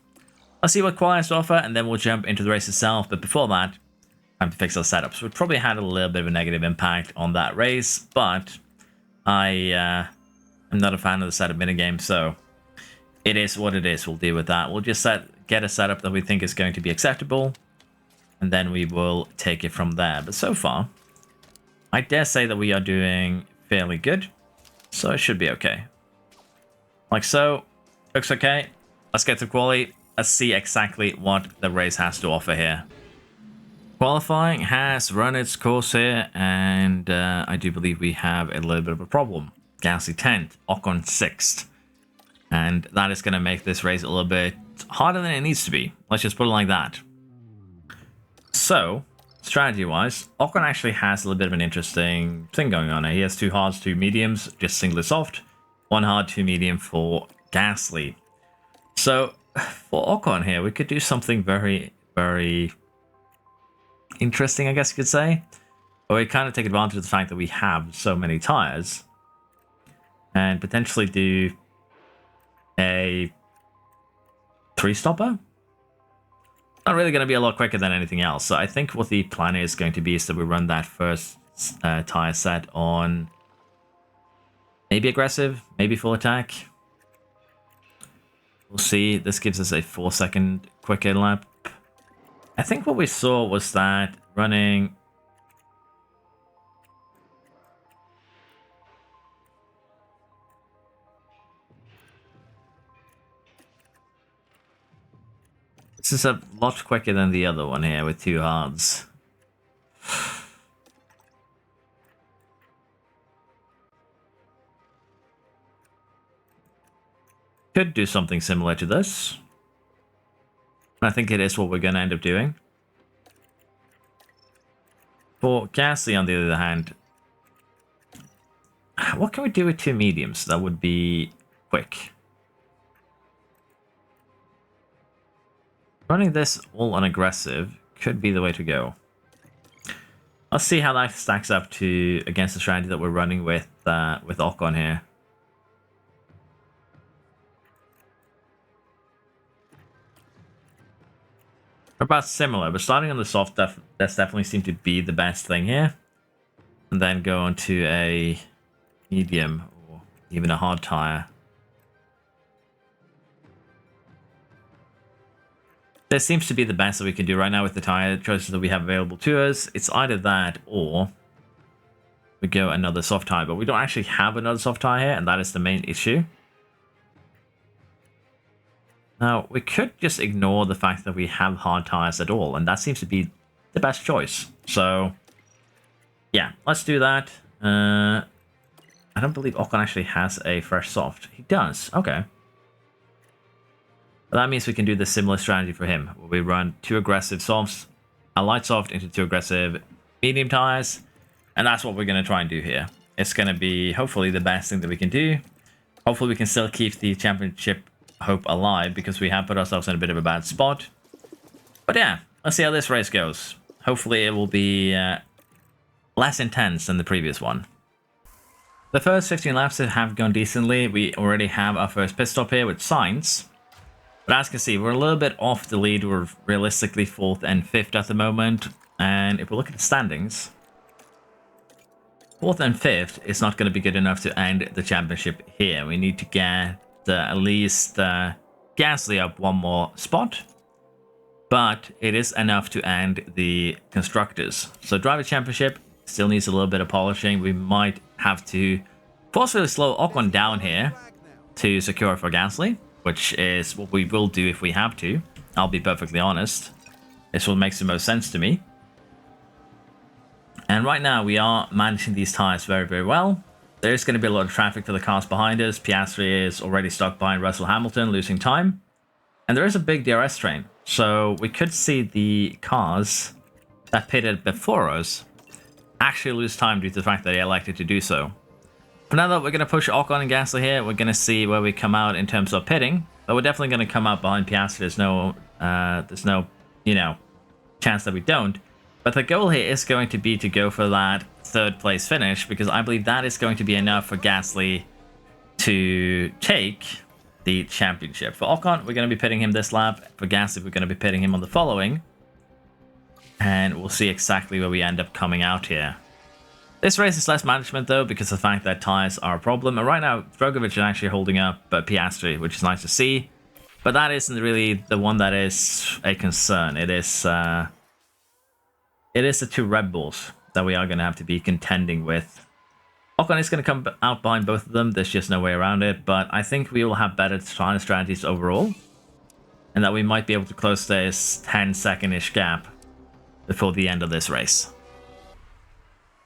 Let's see what Quali has to offer, and then we'll jump into the race itself. But before that, time to fix our setups. We probably had a little bit of a negative impact on that race, but I am not a fan of the setup minigame, so it is what it is. We'll deal with that. We'll just get a setup that we think is going to be acceptable, and then we will take it from there. But so far, I dare say that we are doing fairly good, so it should be okay. Like so, looks okay. Let's get to quali. Let's see exactly what the race has to offer here. Qualifying has run its course here, and I do believe we have a little bit of a problem. Gasly 10th, Ocon 6th. And that is going to make this race a little bit harder than it needs to be. Let's just put it like that. So, strategy-wise, Ocon actually has a little bit of an interesting thing going on here. He has 2 hards, 2 mediums, just singly soft. 1 hard, 2 medium for Gasly. So, for Ocon here, we could do something very, very interesting, I guess you could say. But we kind of take advantage of the fact that we have so many tires. And potentially do a 3-stopper. Not really going to be a lot quicker than anything else. So I think what the plan is going to be is that we run that first tire set on maybe aggressive, maybe full attack. We'll see. This gives us a 4-second quicker lap. I think what we saw was that running this is a lot quicker than the other one here with 2 hards. Could do something similar to this. I think it is what we're going to end up doing. For Gasly, on the other hand, what can we do with 2 mediums that would be quick? Running this all on aggressive could be the way to go. Let's see how that stacks up to against the strategy that we're running with Ocon here. We're about similar, but starting on the soft, that's definitely seemed to be the best thing here. And then go on to a medium or even a hard tire. This seems to be the best that we can do right now with the tire choices that we have available to us. It's either that or we go another soft tire, but we don't actually have another soft tire here, and that is the main issue. Now, we could just ignore the fact that we have hard tires at all, and that seems to be the best choice. So, yeah, let's do that. I don't believe Ocon actually has a fresh soft. He does. Okay. But that means we can do the similar strategy for him, where we run 2 aggressive softs, a light soft into 2 aggressive medium tires, and that's what we're going to try and do here. It's going to be, hopefully, the best thing that we can do. Hopefully, we can still keep the championship hope alive, because we have put ourselves in a bit of a bad spot. But yeah, let's see how this race goes. Hopefully it will be less intense than the previous one. The first 15 laps have gone decently. We already have our first pit stop here with Sainz. But as you can see, we're a little bit off the lead. We're realistically 4th and 5th at the moment. And if we look at the standings, 4th and 5th is not going to be good enough to end the championship here. We need to get at least Gasly up 1 more spot, but it is enough to end the constructors. So driver championship still needs a little bit of polishing. We might have to forcefully slow Ocon down here to secure for Gasly, which is what we will do if we have to. I'll be perfectly honest. This will make the most sense to me. And right now we are managing these tires very, very well. There's going to be a lot of traffic for the cars behind us. Piastri is already stuck behind Russell Hamilton, losing time. And there is a big DRS train. So we could see the cars that pitted before us actually lose time due to the fact that they elected to do so. For now, though, we're going to push Ocon and Gasly here. We're going to see where we come out in terms of pitting. But we're definitely going to come out behind Piastri. There's no, you know, chance that we don't. But the goal here is going to be to go for that third place finish, because I believe that is going to be enough for Gasly to take the championship. For Ocon, we're going to be pitting him this lap. For Gasly, we're going to be pitting him on the following. And we'll see exactly where we end up coming out here. This race is less management, though, because of the fact that tires are a problem. And right now, Drogovic is actually holding up Piastri, which is nice to see. But that isn't really the one that is a concern. It is the two Red Bulls that we are going to have to be contending with. Ocon is going to come out behind both of them. There's just no way around it. But I think we will have better tire strategies overall. And that we might be able to close this 10-second-ish gap before the end of this race.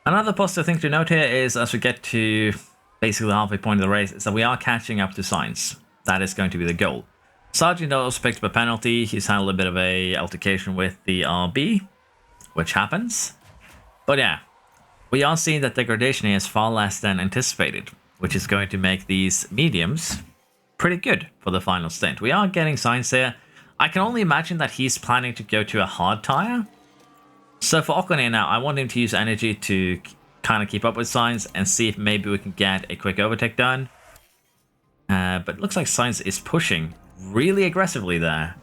Another positive thing to note here is, as we get to basically the halfway point of the race, is that we are catching up to Sainz. That is going to be the goal. Sargent also picked up a penalty. He's had a little bit of a altercation with the RB, which happens. But yeah, we are seeing that degradation here is far less than anticipated, which is going to make these mediums pretty good for the final stint. We are getting Sainz here. I can only imagine that he's planning to go to a hard tire. So for Ocon here now, I want him to use energy to kind of keep up with Sainz and see if maybe we can get a quick overtake done. But it looks like Sainz is pushing really aggressively there.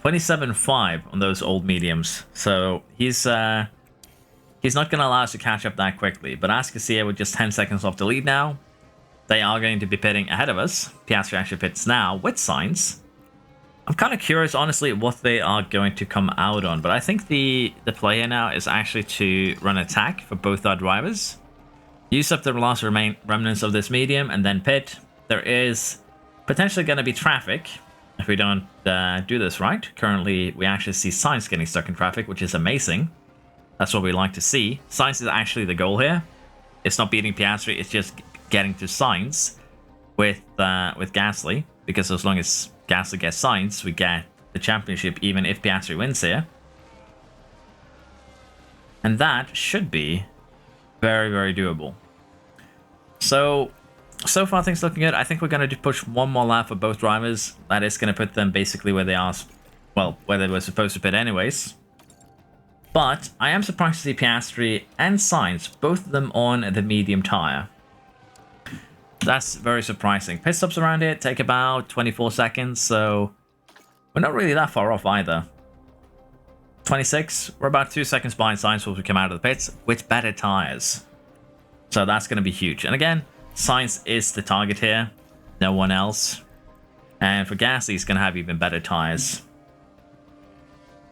27.5 on those old mediums. So he's not going to allow us to catch up that quickly. But as you can see, we're just 10 seconds off the lead now. They are going to be pitting ahead of us. Piastri actually pits now with Sainz. I'm kind of curious, honestly, what they are going to come out on. But I think the play here now is actually to run attack for both our drivers. Use up the last remnants of this medium and then pit. There is potentially going to be traffic if we don't do this right. Currently, we actually see Sainz getting stuck in traffic, which is amazing. That's what we like to see. Sainz is actually the goal here. It's not beating Piastri, it's just getting to Sainz with Gasly. Because as long as Gasly gets Sainz, we get the championship even if Piastri wins here. And that should be very, very doable. So far things looking good. I think we're going to push one more lap for both drivers. That is going to put them basically where they are, well, where they were supposed to pit anyways. But I am surprised to see Piastri and Sainz, both of them on the medium tire. That's very surprising. Pit stops around here take about 24 seconds, so we're not really that far off either. 26, we're about 2 seconds behind Sainz as we come out of the pits with better tires. So that's going to be huge. And again, Sainz is the target here, no one else. And for Gasly, he's going to have even better tires.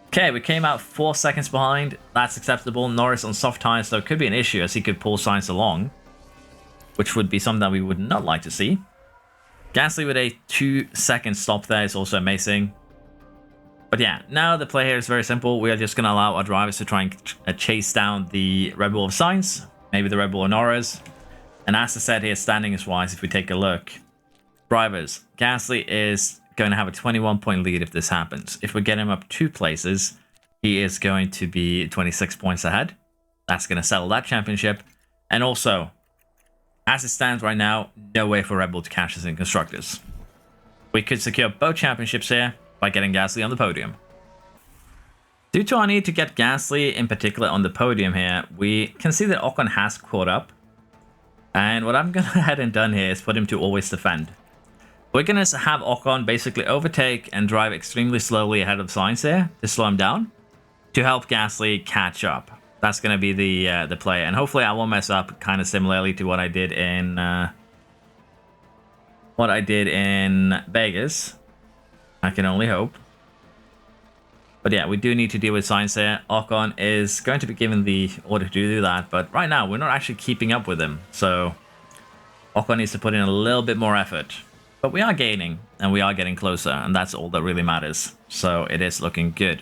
Okay, we came out 4 seconds behind. That's acceptable. Norris on soft tires, though, could be an issue as he could pull Sainz along, which would be something that we would not like to see. Gasly with a 2-second stop there is also amazing. But yeah, now the play here is very simple. We are just going to allow our drivers to try and chase down the Red Bull of Sainz, maybe the Red Bull of Norris. And as I said here, standings-wise, if we take a look, drivers, Gasly is going to have a 21-point lead if this happens. If we get him up 2 places, he is going to be 26 points ahead. That's going to settle that championship. And also, as it stands right now, no way for Red Bull to catch us in Constructors. We could secure both championships here by getting Gasly on the podium. Due to our need to get Gasly in particular on the podium here, we can see that Ocon has caught up. And what I'm going to head and done here is put him to always defend. We're going to have Ocon basically overtake and drive extremely slowly ahead of Sainz here to slow him down to help Gasly catch up. That's going to be the play. And hopefully I won't mess up kind of similarly to what I did in Vegas. I can only hope. But yeah, we do need to deal with Sainz here. Ocon is going to be given the order to do that. But right now, we're not actually keeping up with him. So Ocon needs to put in a little bit more effort. But we are gaining, and we are getting closer. And that's all that really matters. So it is looking good.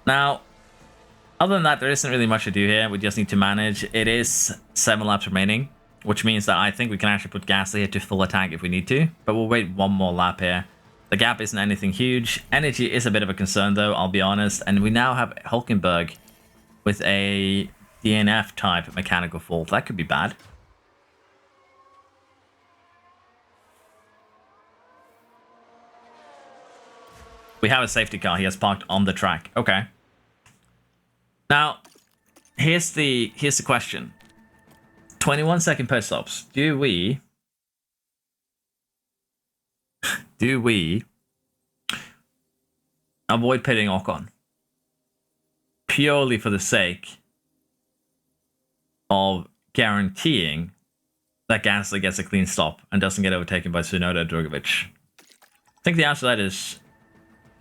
Now, other than that, there isn't really much to do here. We just need to manage. It is 7 laps remaining. which means that I think we can actually put Gasly here to full attack if we need to, but we'll wait one more lap here. The gap isn't anything huge. Energy is a bit of a concern though, I'll be honest, and we now have Hulkenberg with a DNF type mechanical fault. That could be bad. We have a safety car. He has parked on the track. Okay. Now, here's the question. 21-second pit stops. Do we avoid pitting Ocon purely for the sake of guaranteeing that Gasly gets a clean stop and doesn't get overtaken by Tsunoda or Drogovic? I think the answer to that is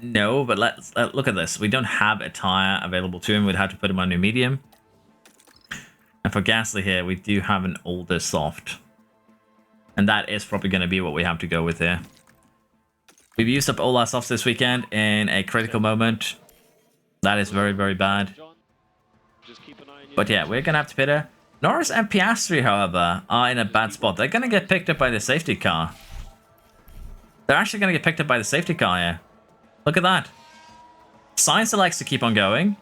no, but let's look at this. We don't have a tire available to him. We'd have to put him on new medium. And for Gasly here, we do have an older soft. And that is probably going to be what we have to go with here. We've used up all our softs this weekend in a critical moment. That is very, very bad. But yeah, we're going to have to pit her. Norris and Piastri, however, are in a bad spot. They're going to get picked up by the safety car. They're actually going to get picked up by the safety car here. Look at that. Sainz likes to keep on going.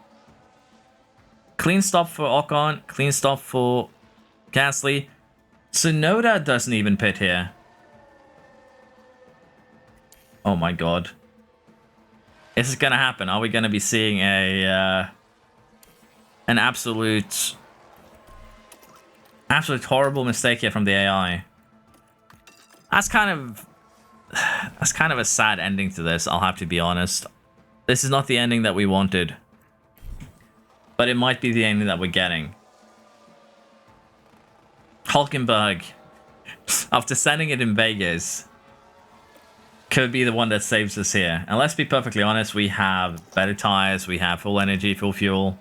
Clean stop for Ocon. Clean stop for Gasly. Tsunoda doesn't even pit here. Oh my god. This is going to happen. Are we going to be seeing an absolute horrible mistake here from the AI? That's kind of a sad ending to this, I'll have to be honest. This is not the ending that we wanted. But it might be the ending that we're getting. Hulkenberg, after sending it in Vegas, could be the one that saves us here. And let's be perfectly honest, we have better tires, we have full energy, full fuel.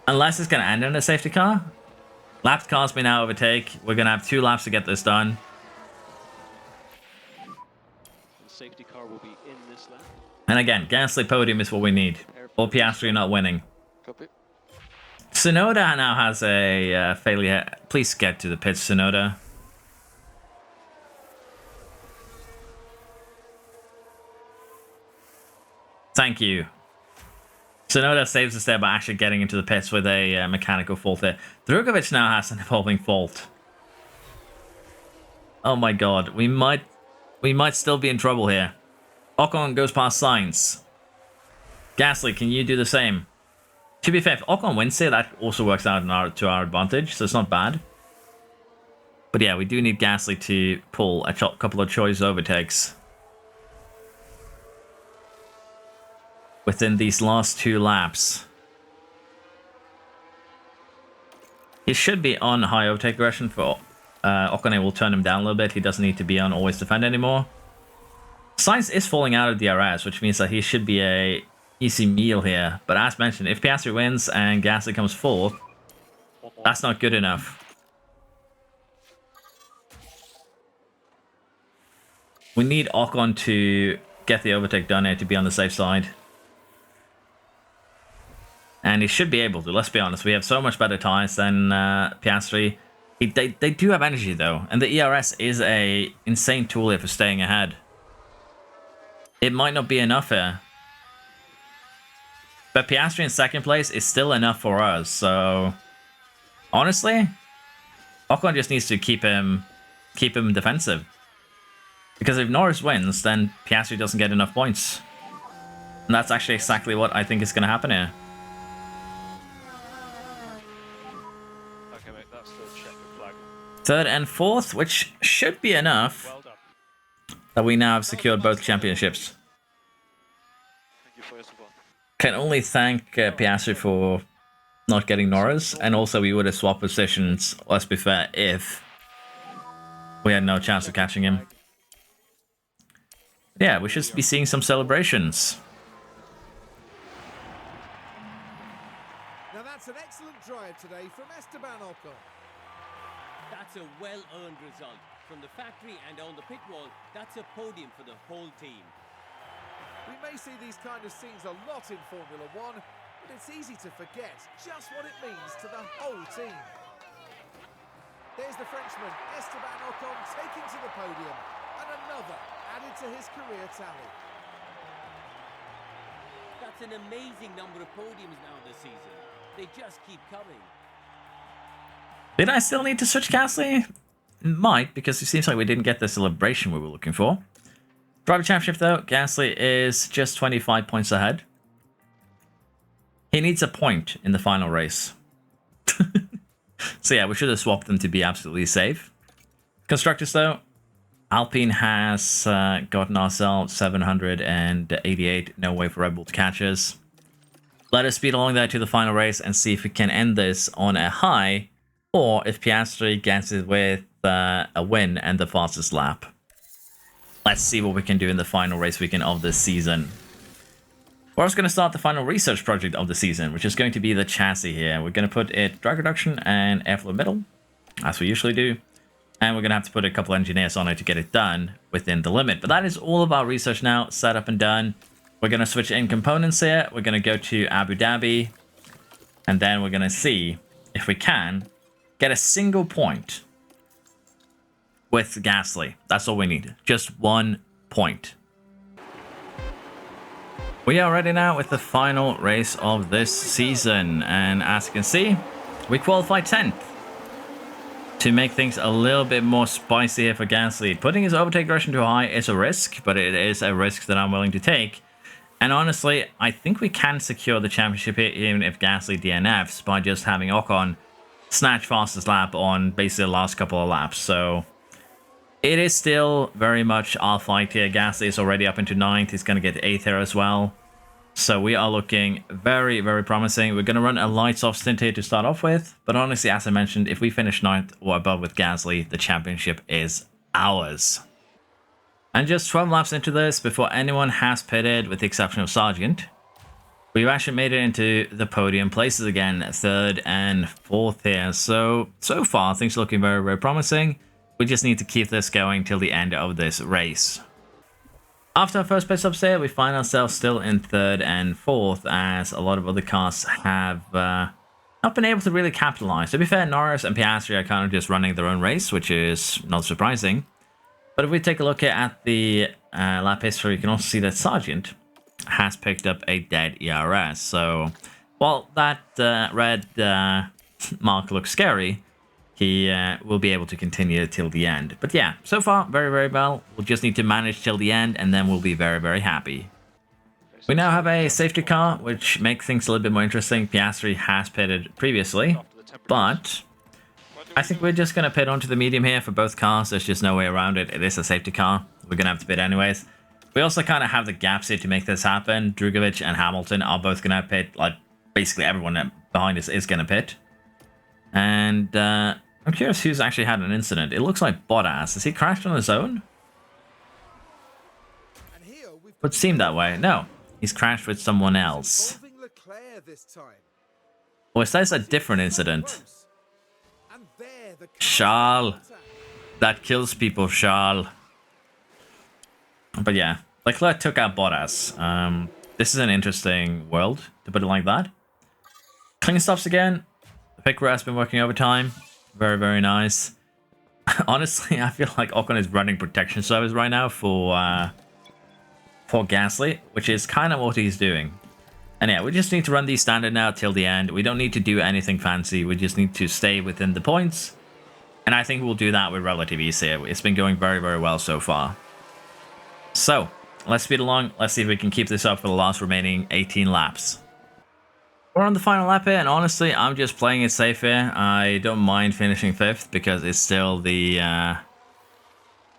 Unless it's going to end in a safety car. Lapped cars may now overtake. We're going to have 2 laps to get this done. Safety car will be in this lap. And again, Gasly podium is what we need. Or Piastri not winning. Copy. Tsunoda now has a failure. Please get to the pits, Tsunoda. Thank you. Tsunoda saves us there by actually getting into the pits with a mechanical fault there. Drogovic now has an evolving fault. Oh my god, we might still be in trouble here. Ocon goes past Sainz. Gasly, can you do the same? To be fair, if Ocon wins here, that also works out to our advantage, so it's not bad. But yeah, we do need Gasly to pull a couple of choice overtakes within these last 2 laps. He should be on high overtake aggression for Ocon. Will turn him down a little bit. He doesn't need to be on always defend anymore. Sainz is falling out of DRS, which means that he should be a easy meal here. But as mentioned, if Piastri wins and Gasly comes 4th, that's not good enough. We need Ocon to get the overtake done here to be on the safe side. And he should be able to, let's be honest. We have so much better tires than Piastri. They do have energy though, and the ERS is a insane tool here for staying ahead. It might not be enough here, but Piastri in 2nd place is still enough for us. So honestly, Ocon just needs to keep him defensive, because if Norris wins, then Piastri doesn't get enough points, and that's actually exactly what I think is going to happen here. Okay, mate, that's the checker flag. 3rd and 4th, which should be enough. Well done. That we now have secured both championships. Thank you for your support. Can only thank Piastri for not getting Norris, and also we would have swapped positions, let's be fair, if we had no chance of catching him. Yeah, we should be seeing some celebrations. Now that's an excellent drive today from Esteban Ocon. That's a well-earned result. From the factory and on the pit wall, that's a podium for the whole team. We may see these kind of scenes a lot in Formula One, but it's easy to forget just what it means to the whole team. There's the Frenchman, Esteban Ocon, taking to the podium. And another added to his career tally. That's an amazing number of podiums now this season. They just keep coming. Did I still need to switch Gasly? Might, because it seems like we didn't get the celebration we were looking for. Driver Championship, though, Gasly is just 25 points ahead. He needs a point in the final race. So yeah, we should have swapped them to be absolutely safe. Constructors, though, Alpine has gotten ourselves 788. No way for Red Bull to catch us. Let us speed along there to the final race and see if we can end this on a high, or if Piastri gets it with a win and the fastest lap. Let's see what we can do in the final race weekend of this season. We're also going to start the final research project of the season, which is going to be the chassis here. We're going to put it drag reduction and airflow middle, as we usually do. And we're going to have to put a couple engineers on it to get it done within the limit. But that is all of our research now, set up and done. We're going to switch in components here. We're going to go to Abu Dhabi. And then we're going to see if we can get a single point with Gasly. That's all we need. Just 1 point. We are ready now with the final race of this season. And as you can see, we qualified 10th. To make things a little bit more spicy here for Gasly. Putting his overtake aggression too high is a risk, but it is a risk that I'm willing to take. And honestly, I think we can secure the championship here, even if Gasly DNFs, by just having Ocon snatch fastest lap on basically the last couple of laps. So it is still very much our fight here. Gasly is already up into 9th. He's going to get 8th here as well. So we are looking very, very promising. We're going to run a lights off stint here to start off with. But honestly, as I mentioned, if we finish 9th or above with Gasly, the championship is ours. And just 12 laps into this, before anyone has pitted, with the exception of Sargent, we've actually made it into the podium places again, 3rd and 4th here. So far, things are looking very, very promising. We just need to keep this going till the end of this race. After our first pit stops here, we find ourselves still in 3rd and 4th, as a lot of other cars have not been able to really capitalize. To be fair, Norris and Piastri are kind of just running their own race, which is not surprising. But if we take a look here at the lap history, you can also see that Sargent has picked up a dead ERS. So while that red mark looks scary, he will be able to continue till the end. But yeah, so far, very, very well. We'll just need to manage till the end, and then we'll be very, very happy. We now have a safety car, which makes things a little bit more interesting. Piastri has pitted previously, but I think we're just going to pit onto the medium here for both cars. There's just no way around it. It is a safety car. We're going to have to pit anyways. We also kind of have the gaps here to make this happen. Drugovich and Hamilton are both going to pit. Like, basically everyone behind us is going to pit. And I'm curious who's actually had an incident. It looks like Bottas. Has he crashed on his own? Would seem that way. No, he's crashed with someone else. Or is that a different incident? Charles. That kills people, Charles. But yeah, Leclerc took out Bottas. This is an interesting world, to put it like that. Clean stops again. The pit crew has been working overtime. Very, very nice. Honestly, I feel like Ocon is running protection service right now for Gasly, which is kind of what he's doing. And yeah, we just need to run these standard now till the end. We don't need to do anything fancy. We just need to stay within the points. And I think we'll do that with relative ease here. It's been going very, very well so far. So, let's speed along. Let's see if we can keep this up for the last remaining 18 laps. We're on the final lap here, and honestly, I'm just playing it safe here. I don't mind finishing 5th because it's still the...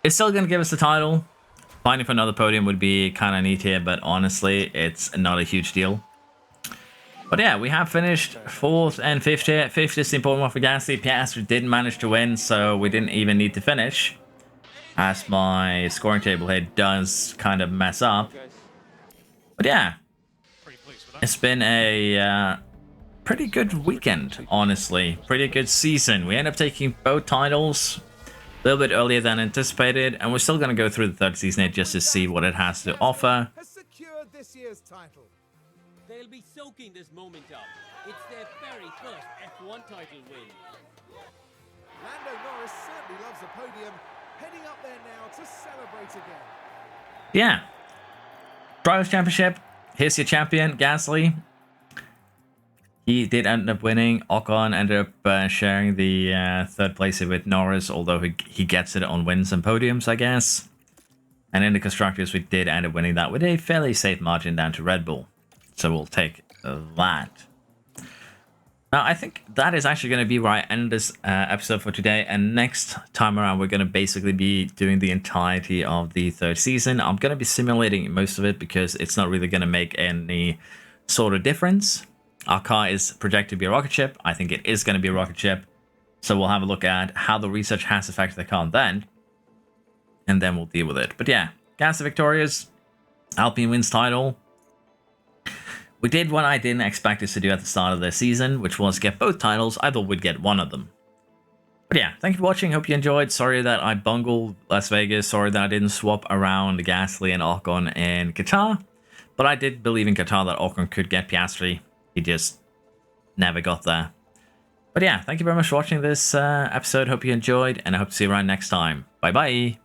it's still going to give us the title. Finding for another podium would be kind of neat here, but honestly, it's not a huge deal. But yeah, we have finished 4th and 5th here. 5th is the important one for Gasly. Piastri didn't manage to win, so we didn't even need to finish. As my scoring table here does kind of mess up. But yeah, it's been a pretty good weekend, honestly. Pretty good season. We end up taking both titles a little bit earlier than anticipated, and we're still going to go through the 3rd season here just to see what it has to offer. Has secured this year's title. They'll be soaking this moment up. It's their very first F1 title win. Lando Norris certainly loves a podium, heading up there now to celebrate again. Yeah. Drivers' Championship. Here's your champion, Gasly. He did end up winning. Ocon ended up sharing the third place with Norris, although he gets it on wins and podiums, I guess. And in the Constructors, we did end up winning that with a fairly safe margin down to Red Bull. So we'll take that. Now, I think that is actually going to be where I end this episode for today. And next time around, we're going to basically be doing the entirety of the third season. I'm going to be simulating most of it because it's not really going to make any sort of difference. Our car is projected to be a rocket ship. I think it is going to be a rocket ship. So we'll have a look at how the research has affected the car then. And then we'll deal with it. But yeah, Gasly victorious. Alpine wins title. We did what I didn't expect us to do at the start of the season, which was get both titles. I thought we'd get one of them. But yeah, thank you for watching. Hope you enjoyed. Sorry that I bungled Las Vegas. Sorry that I didn't swap around Gasly and Ocon in Qatar. But I did believe in Qatar that Ocon could get Piastri. He just never got there. But yeah, thank you very much for watching this episode. Hope you enjoyed, and I hope to see you around next time. Bye-bye.